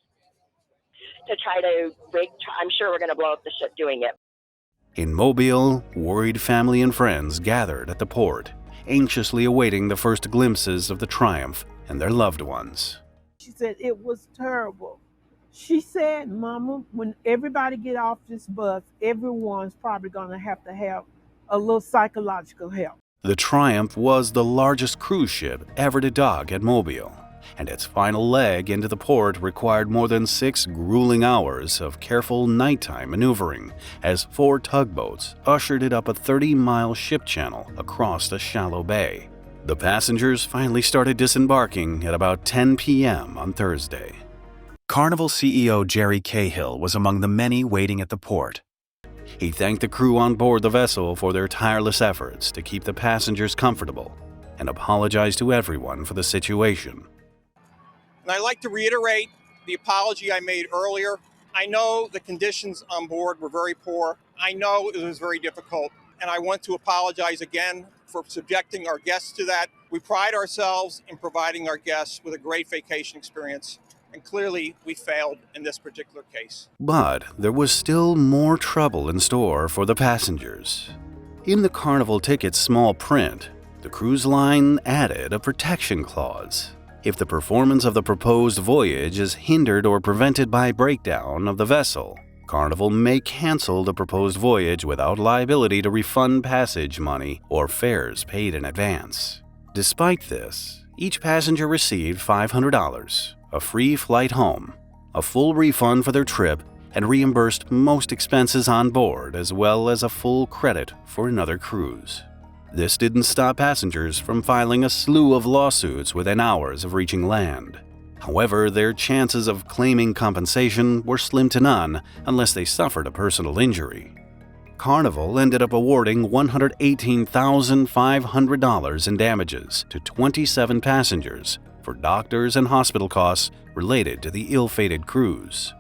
to try to I'm sure we're going to blow up the ship doing it. In Mobile, worried family and friends gathered at the port, anxiously awaiting the first glimpses of the Triumph and their loved ones. She said it was terrible. She said, Mama, when everybody get off this bus, everyone's probably going to have a little psychological help. The Triumph was the largest cruise ship ever to dock at Mobile, and its final leg into the port required more than 6 grueling hours of careful nighttime maneuvering as 4 tugboats ushered it up a 30-mile ship channel across the shallow bay. The passengers finally started disembarking at about 10 p.m. on Thursday. Carnival CEO Jerry Cahill was among the many waiting at the port. He thanked the crew on board the vessel for their tireless efforts to keep the passengers comfortable and apologized to everyone for the situation. And I'd like to reiterate the apology I made earlier. I know the conditions on board were very poor. I know it was very difficult, and I want to apologize again for subjecting our guests to that. We pride ourselves in providing our guests with a great vacation experience, and clearly we failed in this particular case. But there was still more trouble in store for the passengers. In the Carnival ticket's small print, the cruise line added a protection clause. if the performance of the proposed voyage is hindered or prevented by breakdown of the vessel, Carnival may cancel the proposed voyage without liability to refund passage money or fares paid in advance. Despite this, each passenger received $500, a free flight home, a full refund for their trip, and reimbursed most expenses on board, as well as a full credit for another cruise. This didn't stop passengers from filing a slew of lawsuits within hours of reaching land. However, their chances of claiming compensation were slim to none unless they suffered a personal injury. Carnival ended up awarding $118,500 in damages to 27 passengers for doctors and hospital costs related to the ill-fated cruise.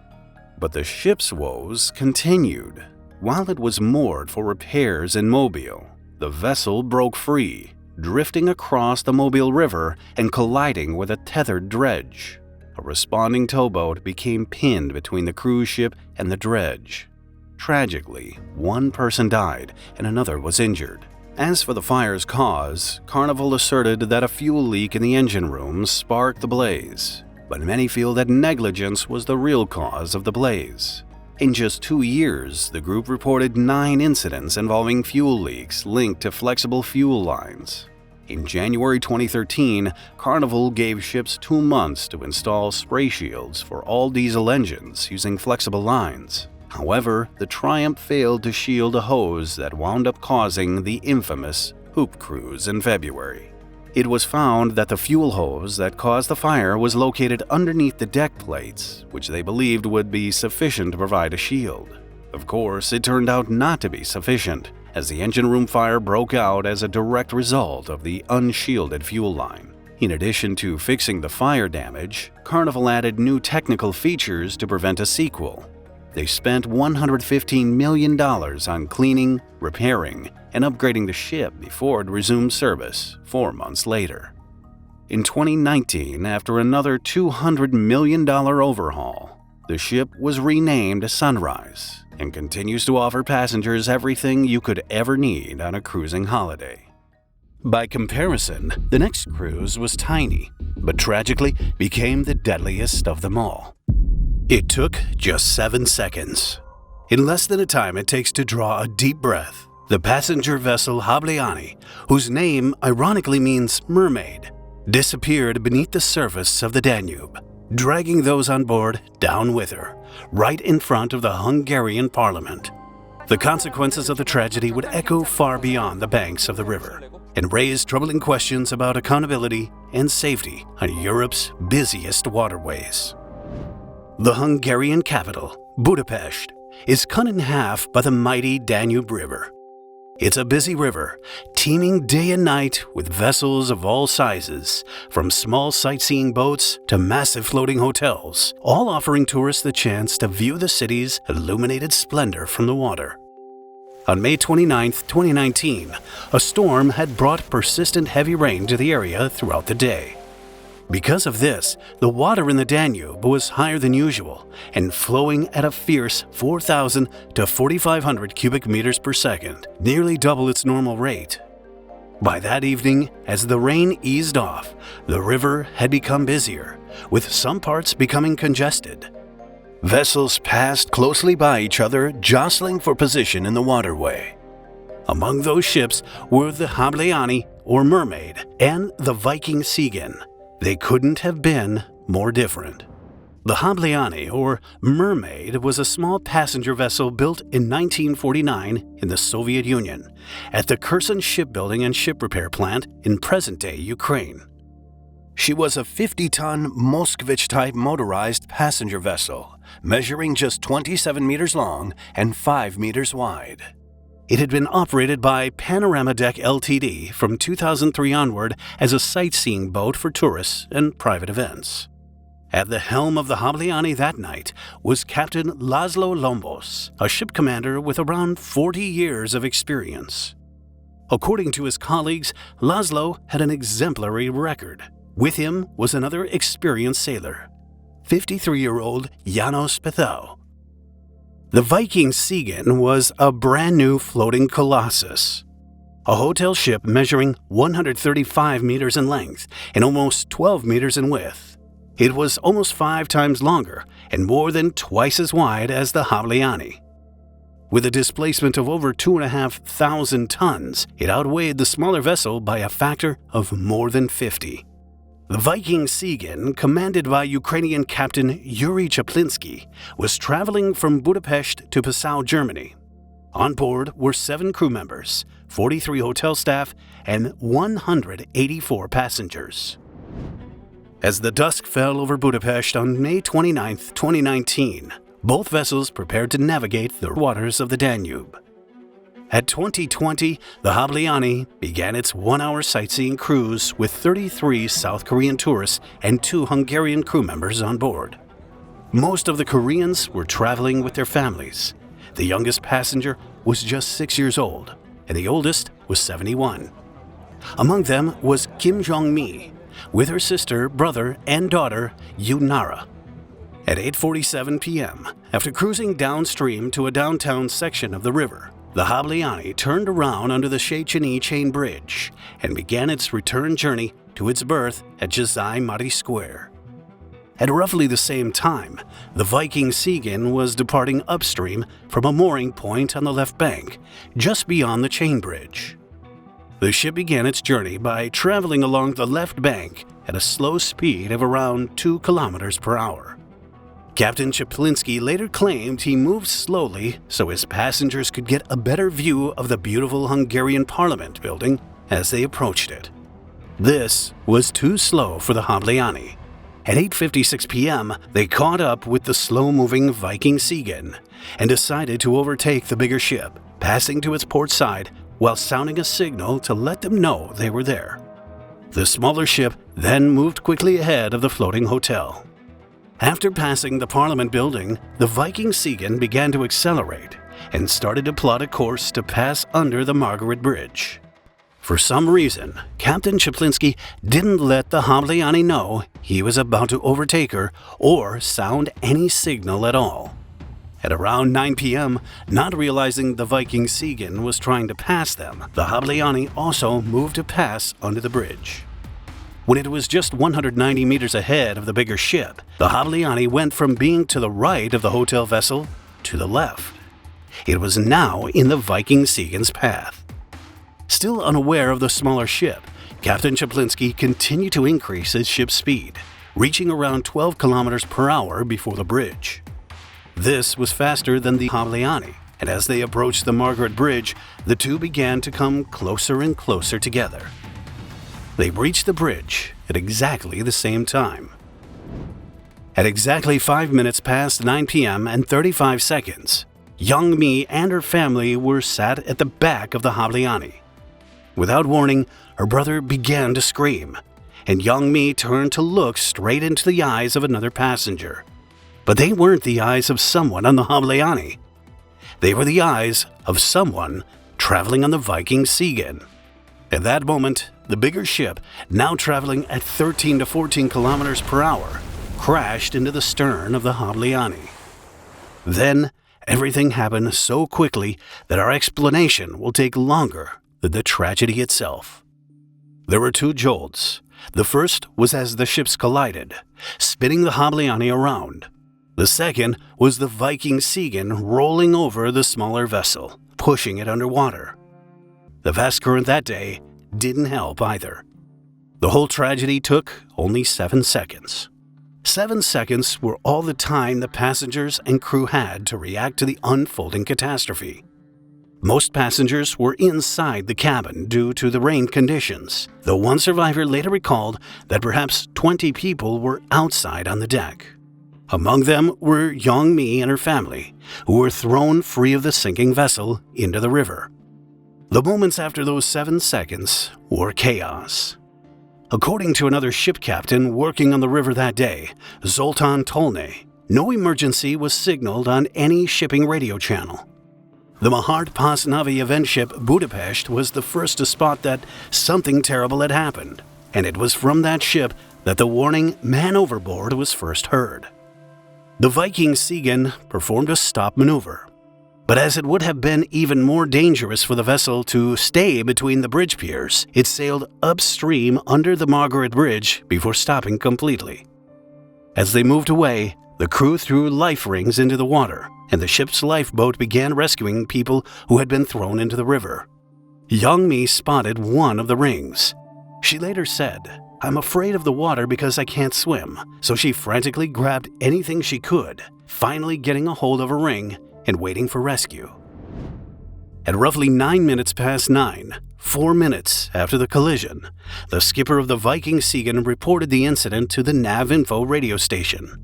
But the ship's woes continued. While it was moored for repairs in Mobile, the vessel broke free, drifting across the Mobile River and colliding with a tethered dredge. A responding towboat became pinned between the cruise ship and the dredge. Tragically, one person died and another was injured. As for the fire's cause, Carnival asserted that a fuel leak in the engine room sparked the blaze, but many feel that negligence was the real cause of the blaze. In just 2 years, the group reported 9 incidents involving fuel leaks linked to flexible fuel lines. In January 2013, Carnival gave ships 2 months to install spray shields for all diesel engines using flexible lines. However, the Triumph failed to shield a hose that wound up causing the infamous Hoop Cruise in February. It was found that the fuel hose that caused the fire was located underneath the deck plates, which they believed would be sufficient to provide a shield. Of course, it turned out not to be sufficient, as the engine room fire broke out as a direct result of the unshielded fuel line. In addition to fixing the fire damage, Carnival added new technical features to prevent a sequel. They spent $115 million on cleaning, repairing, and upgrading the ship before it resumed service 4 months later. In 2019, after another $200 million overhaul, the ship was renamed Sunrise and continues to offer passengers everything you could ever need on a cruising holiday. By comparison, the next cruise was tiny, but tragically became the deadliest of them all. It took just 7 seconds. In less than a time it takes to draw a deep breath, the passenger vessel Hableani, whose name ironically means mermaid, disappeared beneath the surface of the Danube, dragging those on board down with her, right in front of the Hungarian parliament. The consequences of the tragedy would echo far beyond the banks of the river and raise troubling questions about accountability and safety on Europe's busiest waterways. The Hungarian capital, Budapest, is cut in half by the mighty Danube River. It's a busy river, teeming day and night with vessels of all sizes, from small sightseeing boats to massive floating hotels, all offering tourists the chance to view the city's illuminated splendor from the water. On May 29, 2019, a storm had brought persistent heavy rain to the area throughout the day. Because of this, the water in the Danube was higher than usual and flowing at a fierce 4,000 to 4,500 cubic meters per second, nearly double its normal rate. By that evening, as the rain eased off, the river had become busier, with some parts becoming congested. Vessels passed closely by each other, jostling for position in the waterway. Among those ships were the Hableani, or Mermaid, and the Viking Siegen. They couldn't have been more different. The Hableani, or Mermaid, was a small passenger vessel built in 1949 in the Soviet Union at the Kherson Shipbuilding and Ship Repair Plant in present-day Ukraine. She was a 50-ton Moskvich-type motorized passenger vessel, measuring just 27 meters long and 5 meters wide. It had been operated by Panorama Deck Ltd. from 2003 onward as a sightseeing boat for tourists and private events. At the helm of the Hableani that night was Captain Laszlo Lombos, a ship commander with around 40 years of experience. According to his colleagues, Laszlo had an exemplary record. With him was another experienced sailor, 53-year-old Janos Pethau. The Viking Siegen was a brand new floating colossus. a hotel ship measuring 135 meters in length and almost 12 meters in width. It was almost 5 times longer and more than twice as wide as the Havliani. With a displacement of over 2,500 tons, it outweighed the smaller vessel by a factor of more than 50. The Viking Siegen, commanded by Ukrainian Captain Yuri Chaplinsky, was traveling from Budapest to Passau, Germany. On board were 7 crew members, 43 hotel staff, and 184 passengers. As the dusk fell over Budapest on May 29, 2019, both vessels prepared to navigate the waters of the Danube. At 2020, the Havliani began its 1-hour sightseeing cruise with 33 South Korean tourists and 2 Hungarian crew members on board. Most of the Koreans were traveling with their families. The youngest passenger was just 6 years old, and the oldest was 71. Among them was Kim Jong-mi, with her sister, brother, and daughter, Yunara. At 8:47 p.m., after cruising downstream to a downtown section of the river, the Havliani turned around under the Shechini Chain Bridge and began its return journey to its berth at Jazai Mari Square. At roughly the same time, the Viking Siegen was departing upstream from a mooring point on the left bank, just beyond the chain bridge. The ship began its journey by traveling along the left bank at a slow speed of around 2 kilometers per hour. Captain Chaplinsky later claimed he moved slowly so his passengers could get a better view of the beautiful Hungarian Parliament building as they approached it. This was too slow for the Havliani. At 8:56 p.m., they caught up with the slow-moving Viking Siegen and decided to overtake the bigger ship, passing to its port side while sounding a signal to let them know they were there. The smaller ship then moved quickly ahead of the floating hotel. After passing the Parliament building, the Viking Siegen began to accelerate and started to plot a course to pass under the Margaret Bridge. For some reason, Captain Chaplinsky didn't let the Havliani know he was about to overtake her or sound any signal at all. At around 9 p.m., not realizing the Viking Siegen was trying to pass them, the Havliani also moved to pass under the bridge. When it was just 190 meters ahead of the bigger ship, the Havliani went from being to the right of the hotel vessel to the left. It was now in the Viking Siegen's path. Still unaware of the smaller ship, Captain Chaplinsky continued to increase his ship's speed, reaching around 12 kilometers per hour before the bridge. This was faster than the Havliani, and as they approached the Margaret Bridge, the two began to come closer and closer together. They reached the bridge at exactly the same time. At exactly 5 minutes past 9 p.m. and 35 seconds, Young Mi and her family were sat at the back of the Havliani. Without warning, her brother began to scream, and Young Mi turned to look straight into the eyes of another passenger. But they weren't the eyes of someone on the Havliani. They were the eyes of someone traveling on the Viking Siegen. At that moment, the bigger ship, now traveling at 13 to 14 kilometers per hour, crashed into the stern of the Havliani. Then, everything happened so quickly that our explanation will take longer than the tragedy itself. There were 2 jolts. The first was as the ships collided, spinning the Havliani around. The second was the Viking Siegen rolling over the smaller vessel, pushing it underwater. The fast current that day didn't help either. The whole tragedy took only 7 seconds. 7 seconds were all the time the passengers and crew had to react to the unfolding catastrophe. Most passengers were inside the cabin due to the rain conditions, though one survivor later recalled that perhaps 20 people were outside on the deck. Among them were Young Mi and her family, who were thrown free of the sinking vessel into the river. The moments after those 7 seconds were chaos. According to another ship captain working on the river that day, Zoltan Tolnay, no emergency was signaled on any shipping radio channel. The Mahart Pas Navi event ship Budapest was the first to spot that something terrible had happened, and it was from that ship that the warning "man overboard" was first heard. The Viking Siegen performed a stop maneuver. But as it would have been even more dangerous for the vessel to stay between the bridge piers, it sailed upstream under the Margaret Bridge before stopping completely. As they moved away, the crew threw life rings into the water, and the ship's lifeboat began rescuing people who had been thrown into the river. Young Mi spotted one of the rings. She later said, "I'm afraid of the water because I can't swim," so she frantically grabbed anything she could, finally getting a hold of a ring and waiting for rescue. At roughly 9 minutes past 9, 4 minutes after the collision, the skipper of the Viking Seagon reported the incident to the NavInfo radio station.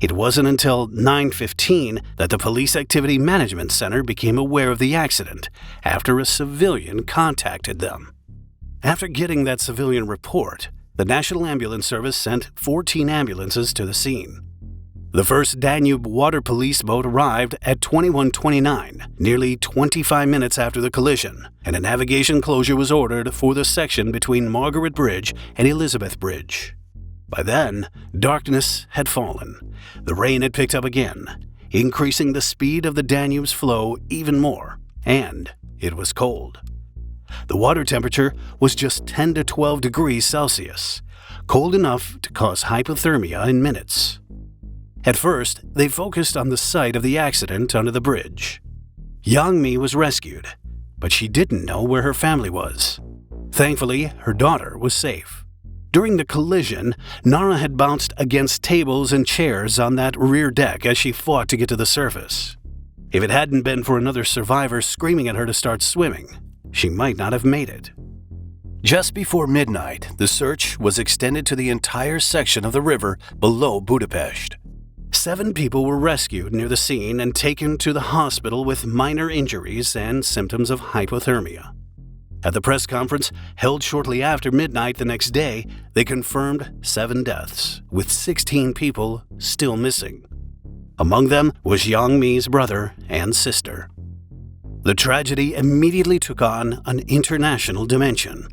It wasn't until 9:15 that the Police Activity Management Center became aware of the accident after a civilian contacted them. After getting that civilian report, the National Ambulance Service sent 14 ambulances to the scene. The first Danube Water Police boat arrived at 21:29, nearly 25 minutes after the collision, and a navigation closure was ordered for the section between Margaret Bridge and Elizabeth Bridge. By then, darkness had fallen. The rain had picked up again, increasing the speed of the Danube's flow even more, and it was cold. The water temperature was just 10 to 12 degrees Celsius, cold enough to cause hypothermia in minutes. At first, they focused on the site of the accident under the bridge. Young Mi was rescued, but she didn't know where her family was. Thankfully, her daughter was safe. During the collision, Nara had bounced against tables and chairs on that rear deck as she fought to get to the surface. If it hadn't been for another survivor screaming at her to start swimming, she might not have made it. Just before midnight, the search was extended to the entire section of the river below Budapest. 7 people were rescued near the scene and taken to the hospital with minor injuries and symptoms of hypothermia. At the press conference held shortly after midnight the next day, they confirmed 7 deaths, with 16 people still missing. Among them was Young Mi's brother and sister. The tragedy immediately took on an international dimension.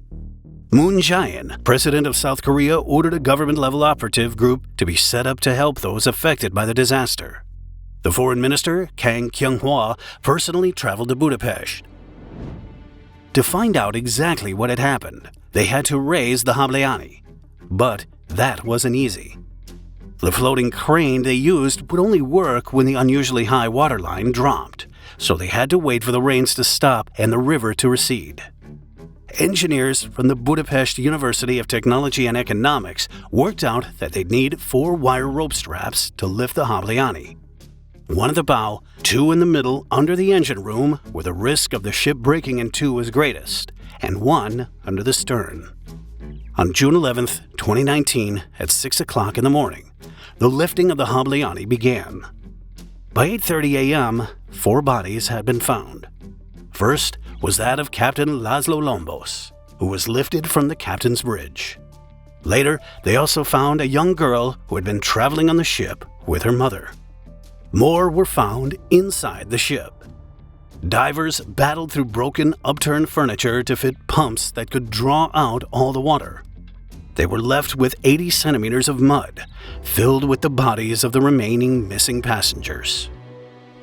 Moon Jae-in, president of South Korea, ordered a government-level operative group to be set up to help those affected by the disaster. The foreign minister, Kang Kyung-hwa, personally traveled to Budapest. To find out exactly what had happened, they had to raise the Hableani. But that wasn't easy. The floating crane they used would only work when the unusually high waterline dropped, so they had to wait for the rains to stop and the river to recede. Engineers from the Budapest University of Technology and Economics worked out that they'd need 4 wire rope straps to lift the Hableani. 1 at the bow, 2 in the middle under the engine room where the risk of the ship breaking in 2 was greatest, and 1 under the stern. On June 11, 2019, at 6 o'clock in the morning, the lifting of the Hableani began. By 8:30 a.m., 4 bodies had been found. First was that of Captain Laszlo Lombos, who was lifted from the captain's bridge. Later, they also found a young girl who had been traveling on the ship with her mother. More were found inside the ship. Divers battled through broken, upturned furniture to fit pumps that could draw out all the water. They were left with 80 centimeters of mud, filled with the bodies of the remaining missing passengers.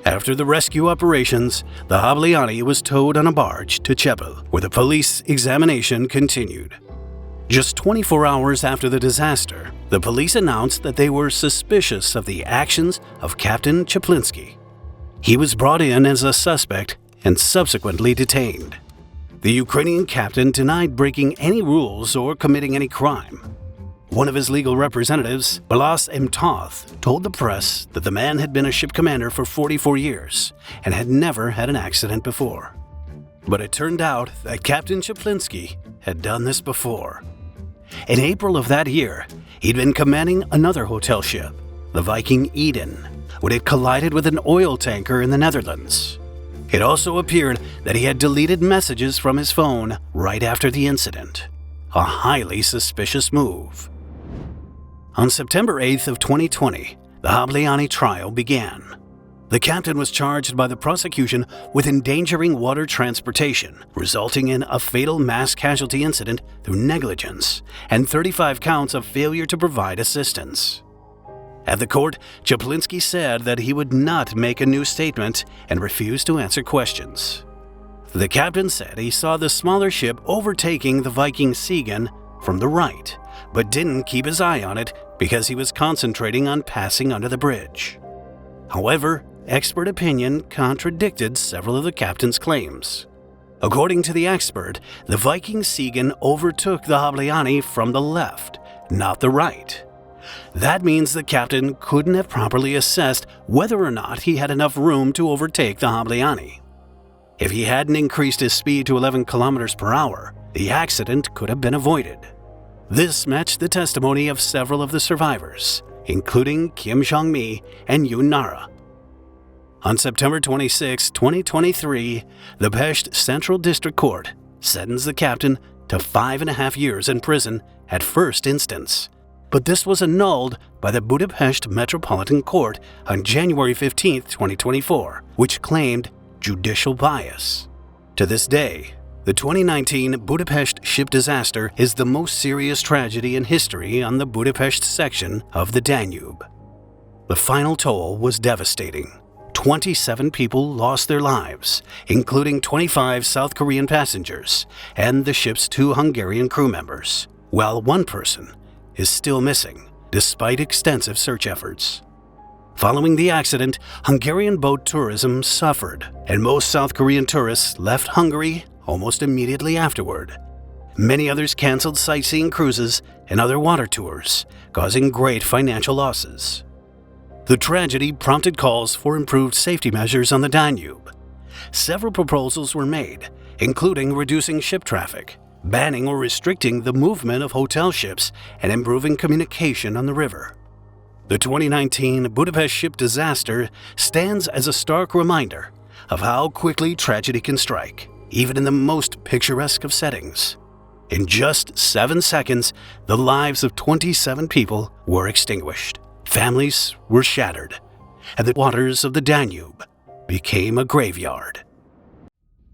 After the rescue operations, the Hableani was towed on a barge to Chepel, where the police examination continued. Just 24 hours after the disaster, the police announced that they were suspicious of the actions of Captain Czaplinski. He was brought in as a suspect and subsequently detained. The Ukrainian captain denied breaking any rules or committing any crime. One of his legal representatives, Balas Imtoth, told the press that the man had been a ship commander for 44 years and had never had an accident before. But it turned out that Captain Czaplinski had done this before. In April of that year, he'd been commanding another hotel ship, the Viking Eden, when it collided with an oil tanker in the Netherlands. It also appeared that he had deleted messages from his phone right after the incident, a highly suspicious move. On September 8th of 2020, the Hableani trial began. The captain was charged by the prosecution with endangering water transportation, resulting in a fatal mass casualty incident through negligence, and 35 counts of failure to provide assistance. At the court, Czaplinski said that he would not make a new statement and refused to answer questions. The captain said he saw the smaller ship overtaking the Viking Siegen from the right, but didn't keep his eye on it because he was concentrating on passing under the bridge. However, expert opinion contradicted several of the captain's claims. According to the expert, the Viking Siegen overtook the Habliani from the left, not the right. That means the captain couldn't have properly assessed whether or not he had enough room to overtake the Habliani. If he hadn't increased his speed to 11 kilometers per hour, the accident could have been avoided. This matched the testimony of several of the survivors, including Kim Jong-mi and Yoon Nara. On September 26, 2023, the Pest Central District Court sentenced the captain to 5.5 years in prison at first instance, but this was annulled by the Budapest Metropolitan Court on January 15, 2024, which claimed judicial bias. To this day, the 2019 Budapest ship disaster is the most serious tragedy in history on the Budapest section of the Danube. The final toll was devastating. 27 people lost their lives, including 25 South Korean passengers and the ship's 2 Hungarian crew members, while 1 person is still missing, despite extensive search efforts. Following the accident, Hungarian boat tourism suffered, and most South Korean tourists left Hungary almost immediately afterward. Many others canceled sightseeing cruises and other water tours, causing great financial losses. The tragedy prompted calls for improved safety measures on the Danube. Several proposals were made, including reducing ship traffic, banning or restricting the movement of hotel ships, and improving communication on the river. The 2019 Budapest ship disaster stands as a stark reminder of how quickly tragedy can strike, even in the most picturesque of settings. In just 7 seconds, the lives of 27 people were extinguished. Families were shattered, and the waters of the Danube became a graveyard.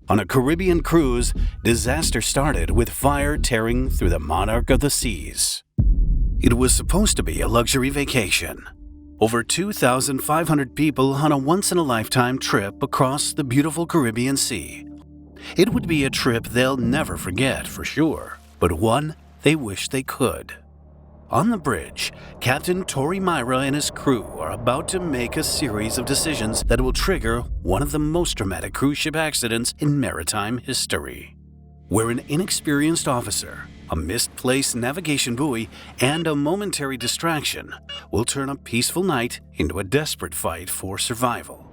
On a Caribbean cruise, disaster started with fire tearing through the Monarch of the Seas. It was supposed to be a luxury vacation. Over 2,500 people on a once-in-a-lifetime trip across the beautiful Caribbean Sea. It would be a trip they'll never forget for sure, but one they wish they could. On the bridge, Captain Tori Myra and his crew are about to make a series of decisions that will trigger one of the most dramatic cruise ship accidents in maritime history, where an inexperienced officer, a misplaced navigation buoy, and a momentary distraction will turn a peaceful night into a desperate fight for survival.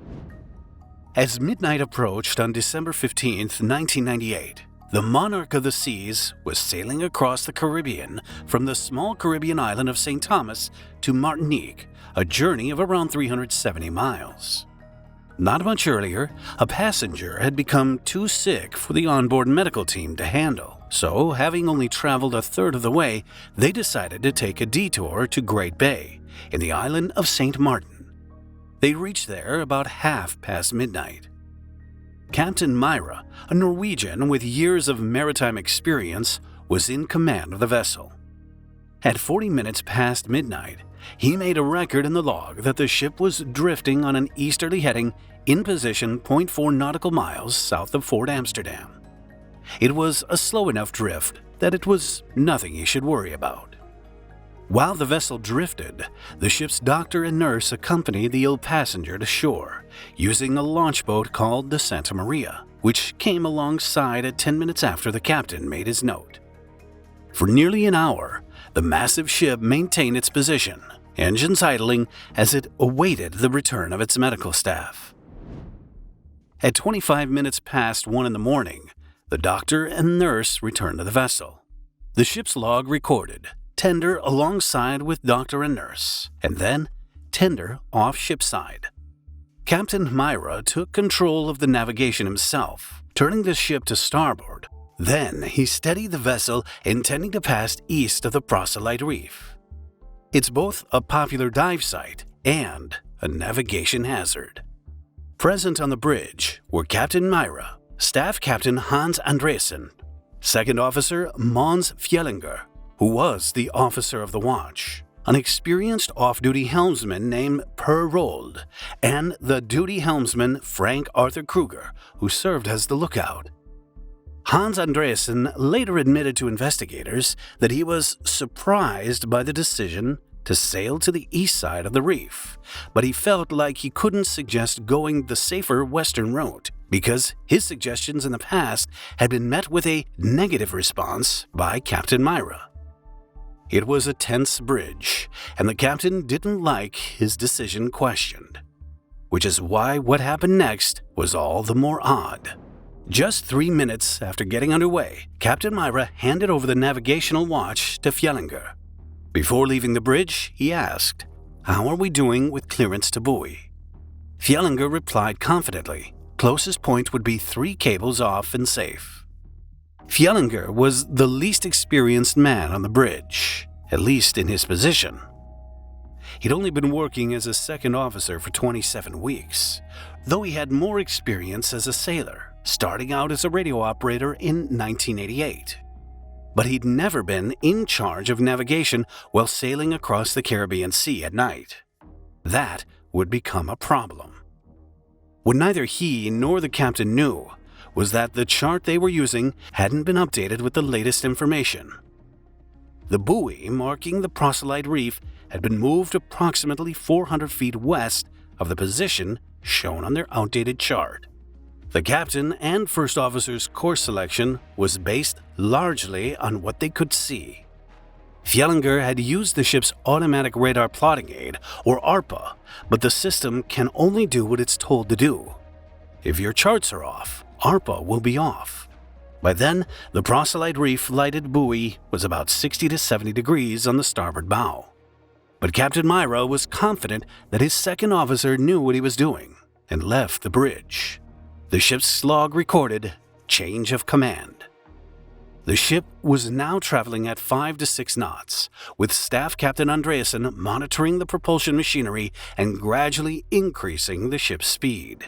As midnight approached on December 15, 1998, the Monarch of the Seas was sailing across the Caribbean from the small Caribbean island of St. Thomas to Martinique, a journey of around 370 miles. Not much earlier, a passenger had become too sick for the onboard medical team to handle, so having only traveled a third of the way, they decided to take a detour to Great Bay, in the island of St. Martin. They reached there about half past midnight. Captain Myra, a Norwegian with years of maritime experience, was in command of the vessel. At 40 minutes past midnight, he made a record in the log that the ship was drifting on an easterly heading in position 0.4 nautical miles south of Fort Amsterdam. It was a slow enough drift that it was nothing he should worry about. While the vessel drifted, the ship's doctor and nurse accompanied the ill passenger to shore, using a launch boat called the Santa Maria, which came alongside at 10 minutes after the captain made his note. For nearly an hour, the massive ship maintained its position, engines idling as it awaited the return of its medical staff. At 25 minutes past 1 in the morning, the doctor and nurse returned to the vessel. The ship's log recorded tender alongside with doctor and nurse, and then tender off shipside. Captain Myra took control of the navigation himself, turning the ship to starboard. Then he steadied the vessel, intending to pass east of the Proselyte Reef. It's both a popular dive site and a navigation hazard. Present on the bridge were Captain Myra, Staff Captain Hans Andresen, Second Officer Mons Fjellinger, who was the officer of the watch, an experienced off-duty helmsman named Per Rold, and the duty helmsman Frank Arthur Kruger, who served as the lookout. Hans Andreasen later admitted to investigators that he was surprised by the decision to sail to the east side of the reef, but he felt like he couldn't suggest going the safer western route because his suggestions in the past had been met with a negative response by Captain Myra. It was a tense bridge, and the captain didn't like his decision questioned, which is why what happened next was all the more odd. Just 3 minutes after getting underway, Captain Myra handed over the navigational watch to Fjellinger. Before leaving the bridge, he asked, "How are we doing with clearance to buoy?" Fjellinger replied confidently, closest point would be 3 cables off and safe. Fjellinger was the least experienced man on the bridge, at least in his position. He'd only been working as a second officer for 27 weeks, though he had more experience as a sailor, starting out as a radio operator in 1988. But he'd never been in charge of navigation while sailing across the Caribbean Sea at night. That would become a problem. What neither he nor the captain knew was that the chart they were using hadn't been updated with the latest information. The buoy marking the Proselyte Reef had been moved approximately 400 feet west of the position shown on their outdated chart. The captain and first officer's course selection was based largely on what they could see. Fjellinger had used the ship's automatic radar plotting aid, or ARPA, but the system can only do what it's told to do. If your charts are off, ARPA will be off. By then, the Proselyte Reef lighted buoy was about 60 to 70 degrees on the starboard bow. But Captain Myra was confident that his second officer knew what he was doing and left the bridge. The ship's log recorded change of command. The ship was now traveling at 5 to 6 knots, with Staff Captain Andreasen monitoring the propulsion machinery and gradually increasing the ship's speed.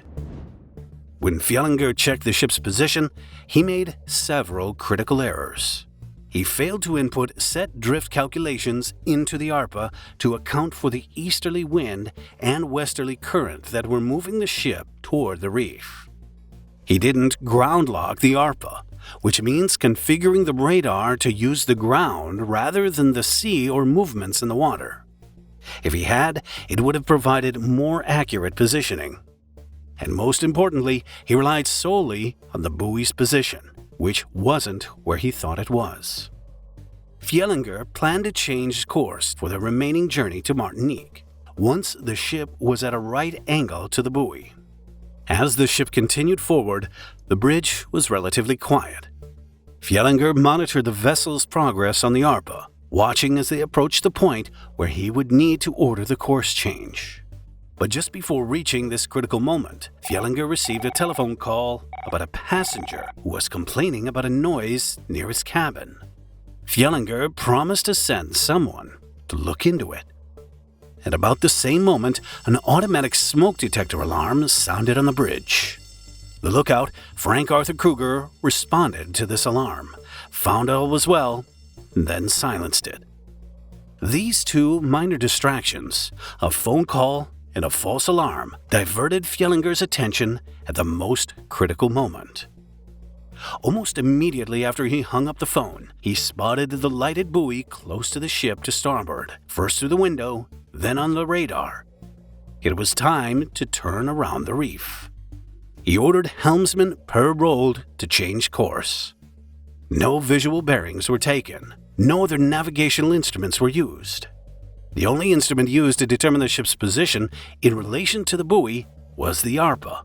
When Fjellinger checked the ship's position, he made several critical errors. He failed to input set drift calculations into the ARPA to account for the easterly wind and westerly current that were moving the ship toward the reef. He didn't ground lock the ARPA, which means configuring the radar to use the ground rather than the sea or movements in the water. If he had, it would have provided more accurate positioning. And most importantly, he relied solely on the buoy's position, which wasn't where he thought it was. Fjellinger planned to change course for the remaining journey to Martinique, once the ship was at a right angle to the buoy. As the ship continued forward, the bridge was relatively quiet. Fjellinger monitored the vessel's progress on the ARPA, watching as they approached the point where he would need to order the course change. But just before reaching this critical moment, Fjellinger received a telephone call about a passenger who was complaining about a noise near his cabin. Fjellinger promised to send someone to look into it. At about the same moment, an automatic smoke detector alarm sounded on the bridge. The lookout, Frank Arthur Kruger, responded to this alarm, found all was well, and then silenced it. These 2 minor distractions, a phone call and a false alarm, diverted Fjellinger's attention at the most critical moment. Almost immediately after he hung up the phone, he spotted the lighted buoy close to the ship to starboard, first through the window, then on the radar. It was time to turn around the reef. He ordered helmsman Per Rold to change course. No visual bearings were taken. No other navigational instruments were used. The only instrument used to determine the ship's position in relation to the buoy was the ARPA,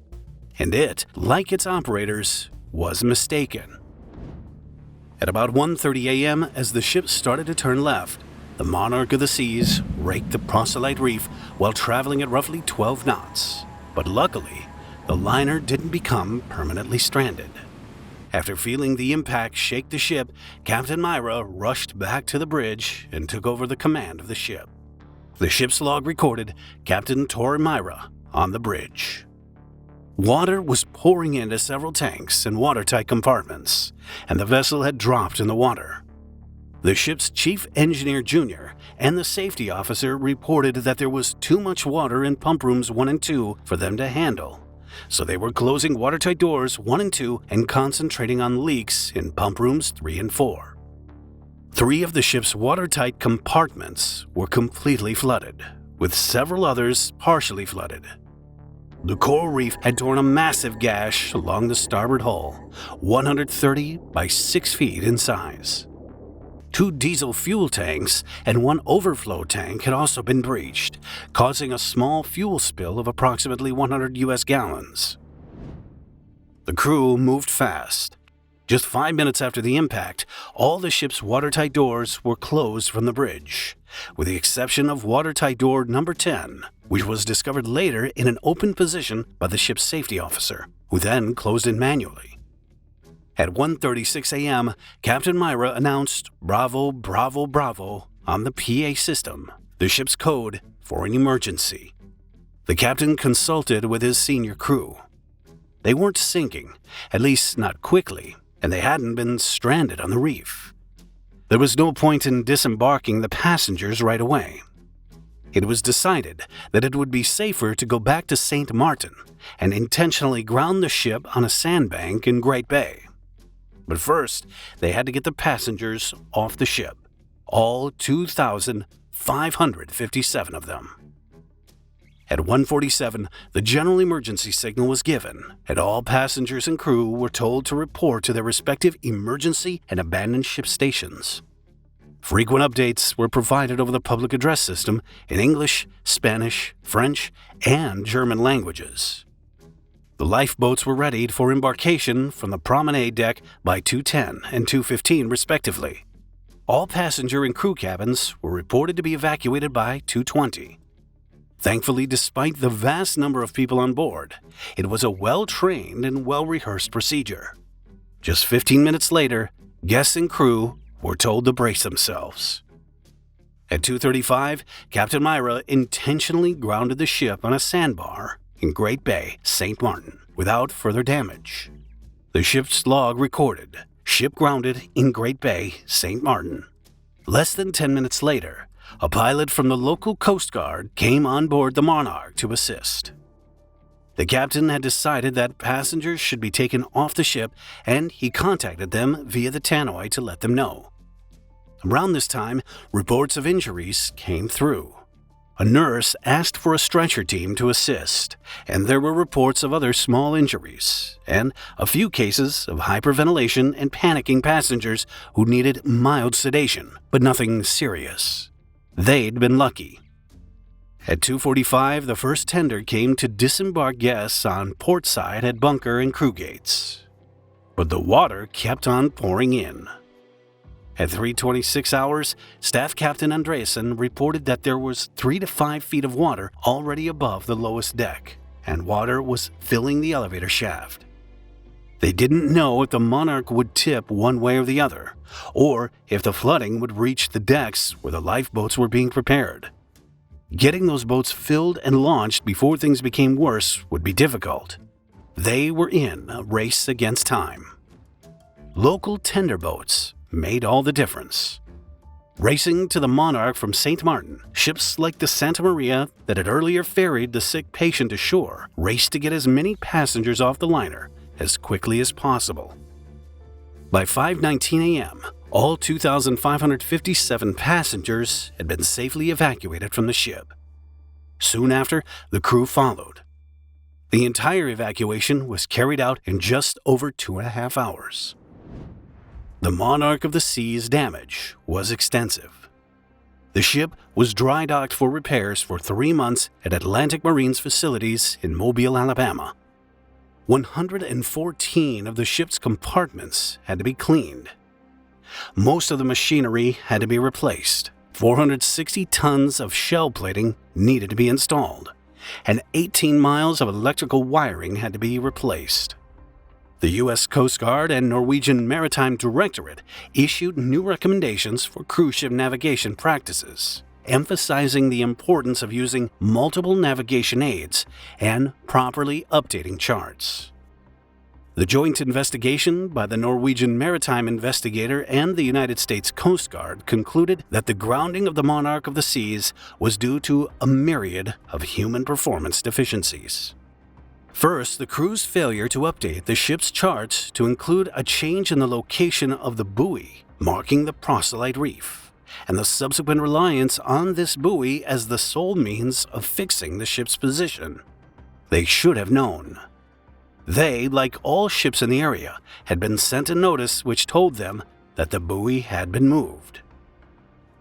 and it, like its operators, was mistaken. At about 1:30 a.m., as the ship started to turn left, the Monarch of the Seas raked the Proselyte Reef while traveling at roughly 12 knots. But luckily, the liner didn't become permanently stranded. After feeling the impact shake the ship, Captain Myra rushed back to the bridge and took over the command of the ship. The ship's log recorded Captain Tor Myra on the bridge. Water was pouring into several tanks and watertight compartments, and the vessel had dropped in the water. The ship's chief engineer junior and the safety officer reported that there was too much water in pump rooms 1 and 2 for them to handle, so they were closing watertight doors 1 and 2 and concentrating on leaks in pump rooms 3 and 4. 3 of the ship's watertight compartments were completely flooded, with several others partially flooded. The coral reef had torn a massive gash along the starboard hull, 130 by 6 feet in size. 2 diesel fuel tanks and 1 overflow tank had also been breached, causing a small fuel spill of approximately 100 US gallons. The crew moved fast. Just 5 minutes after the impact, all the ship's watertight doors were closed from the bridge, with the exception of watertight door number 10, which was discovered later in an open position by the ship's safety officer, who then closed it manually. At 1:36 a.m., Captain Myra announced "Bravo, Bravo, Bravo" on the PA system, the ship's code for an emergency. The captain consulted with his senior crew. They weren't sinking, at least not quickly, and they hadn't been stranded on the reef. There was no point in disembarking the passengers right away. It was decided that it would be safer to go back to St. Martin and intentionally ground the ship on a sandbank in Great Bay. But first, they had to get the passengers off the ship, all 2,557 of them. At 1:47, the general emergency signal was given, and all passengers and crew were told to report to their respective emergency and abandoned ship stations. Frequent updates were provided over the public address system in English, Spanish, French, and German languages. The lifeboats were readied for embarkation from the promenade deck by 2:10 and 2:15 respectively. All passenger and crew cabins were reported to be evacuated by 2:20. Thankfully, despite the vast number of people on board, it was a well-trained and well-rehearsed procedure. Just 15 minutes later, guests and crew were told to brace themselves. At 2:35, Captain Myra intentionally grounded the ship on a sandbar in Great Bay, St. Martin, without further damage. The ship's log recorded, "Ship grounded in Great Bay, St. Martin." Less than 10 minutes later, a pilot from the local Coast Guard came on board the Monarch to assist. The captain had decided that passengers should be taken off the ship, and he contacted them via the tannoy to let them know. Around this time, reports of injuries came through. A nurse asked for a stretcher team to assist, and there were reports of other small injuries, and a few cases of hyperventilation and panicking passengers who needed mild sedation, but nothing serious. They'd been lucky. At 2:45, the first tender came to disembark guests on port side at bunker and crew gates. But the water kept on pouring in. At 3:26 hours, Staff Captain Andreasen reported that there was 3 to 5 feet of water already above the lowest deck, and water was filling the elevator shaft. They didn't know if the Monarch would tip one way or the other, or if the flooding would reach the decks where the lifeboats were being prepared. Getting those boats filled and launched before things became worse would be difficult. They were in a race against time. Local tender boats made all the difference. Racing to the Monarch from St. Martin, ships like the Santa Maria that had earlier ferried the sick patient ashore raced to get as many passengers off the liner as quickly as possible. By 5:19 a.m., all 2,557 passengers had been safely evacuated from the ship. Soon after, the crew followed. The entire evacuation was carried out in just over 2.5 hours. The Monarch of the Sea's damage was extensive. The ship was dry docked for repairs for 3 months at Atlantic Marine's facilities in Mobile, Alabama. 114 of the ship's compartments had to be cleaned. Most of the machinery had to be replaced. 460 tons of shell plating needed to be installed, and 18 miles of electrical wiring had to be replaced. The U.S. Coast Guard and Norwegian Maritime Directorate issued new recommendations for cruise ship navigation practices, emphasizing the importance of using multiple navigation aids and properly updating charts. The joint investigation by the Norwegian maritime investigator and the United States Coast Guard concluded that the grounding of the Monarch of the Seas was due to a myriad of human performance deficiencies. First, the crew's failure to update the ship's charts to include a change in the location of the buoy marking the Proselyte Reef, and the subsequent reliance on this buoy as the sole means of fixing the ship's position. They should have known. They, like all ships in the area, had been sent a notice which told them that the buoy had been moved.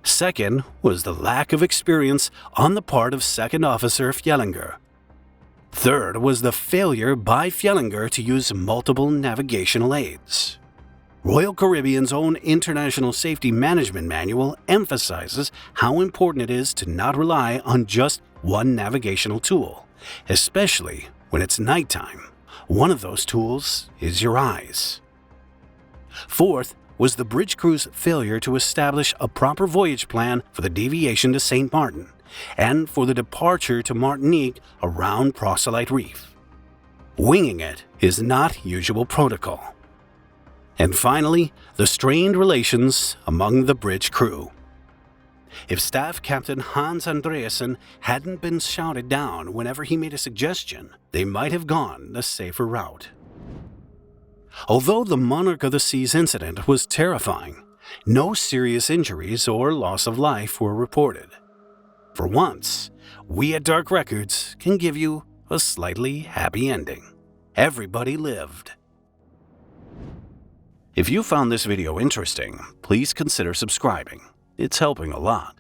Second was the lack of experience on the part of Second Officer Fjellinger. Third was the failure by Fjellinger to use multiple navigational aids. Royal Caribbean's own International Safety Management Manual emphasizes how important it is to not rely on just one navigational tool, especially when it's nighttime. One of those tools is your eyes. Fourth was the bridge crew's failure to establish a proper voyage plan for the deviation to St. Martin and for the departure to Martinique around Proselyte Reef. Winging it is not usual protocol. And finally, the strained relations among the bridge crew. If Staff Captain Hans Andreasen hadn't been shouted down whenever he made a suggestion, they might have gone the safer route. Although the Monarch of the Seas incident was terrifying, no serious injuries or loss of life were reported. For once, we at Dark Records can give you a slightly happy ending. Everybody lived. If you found this video interesting, please consider subscribing. It's helping a lot.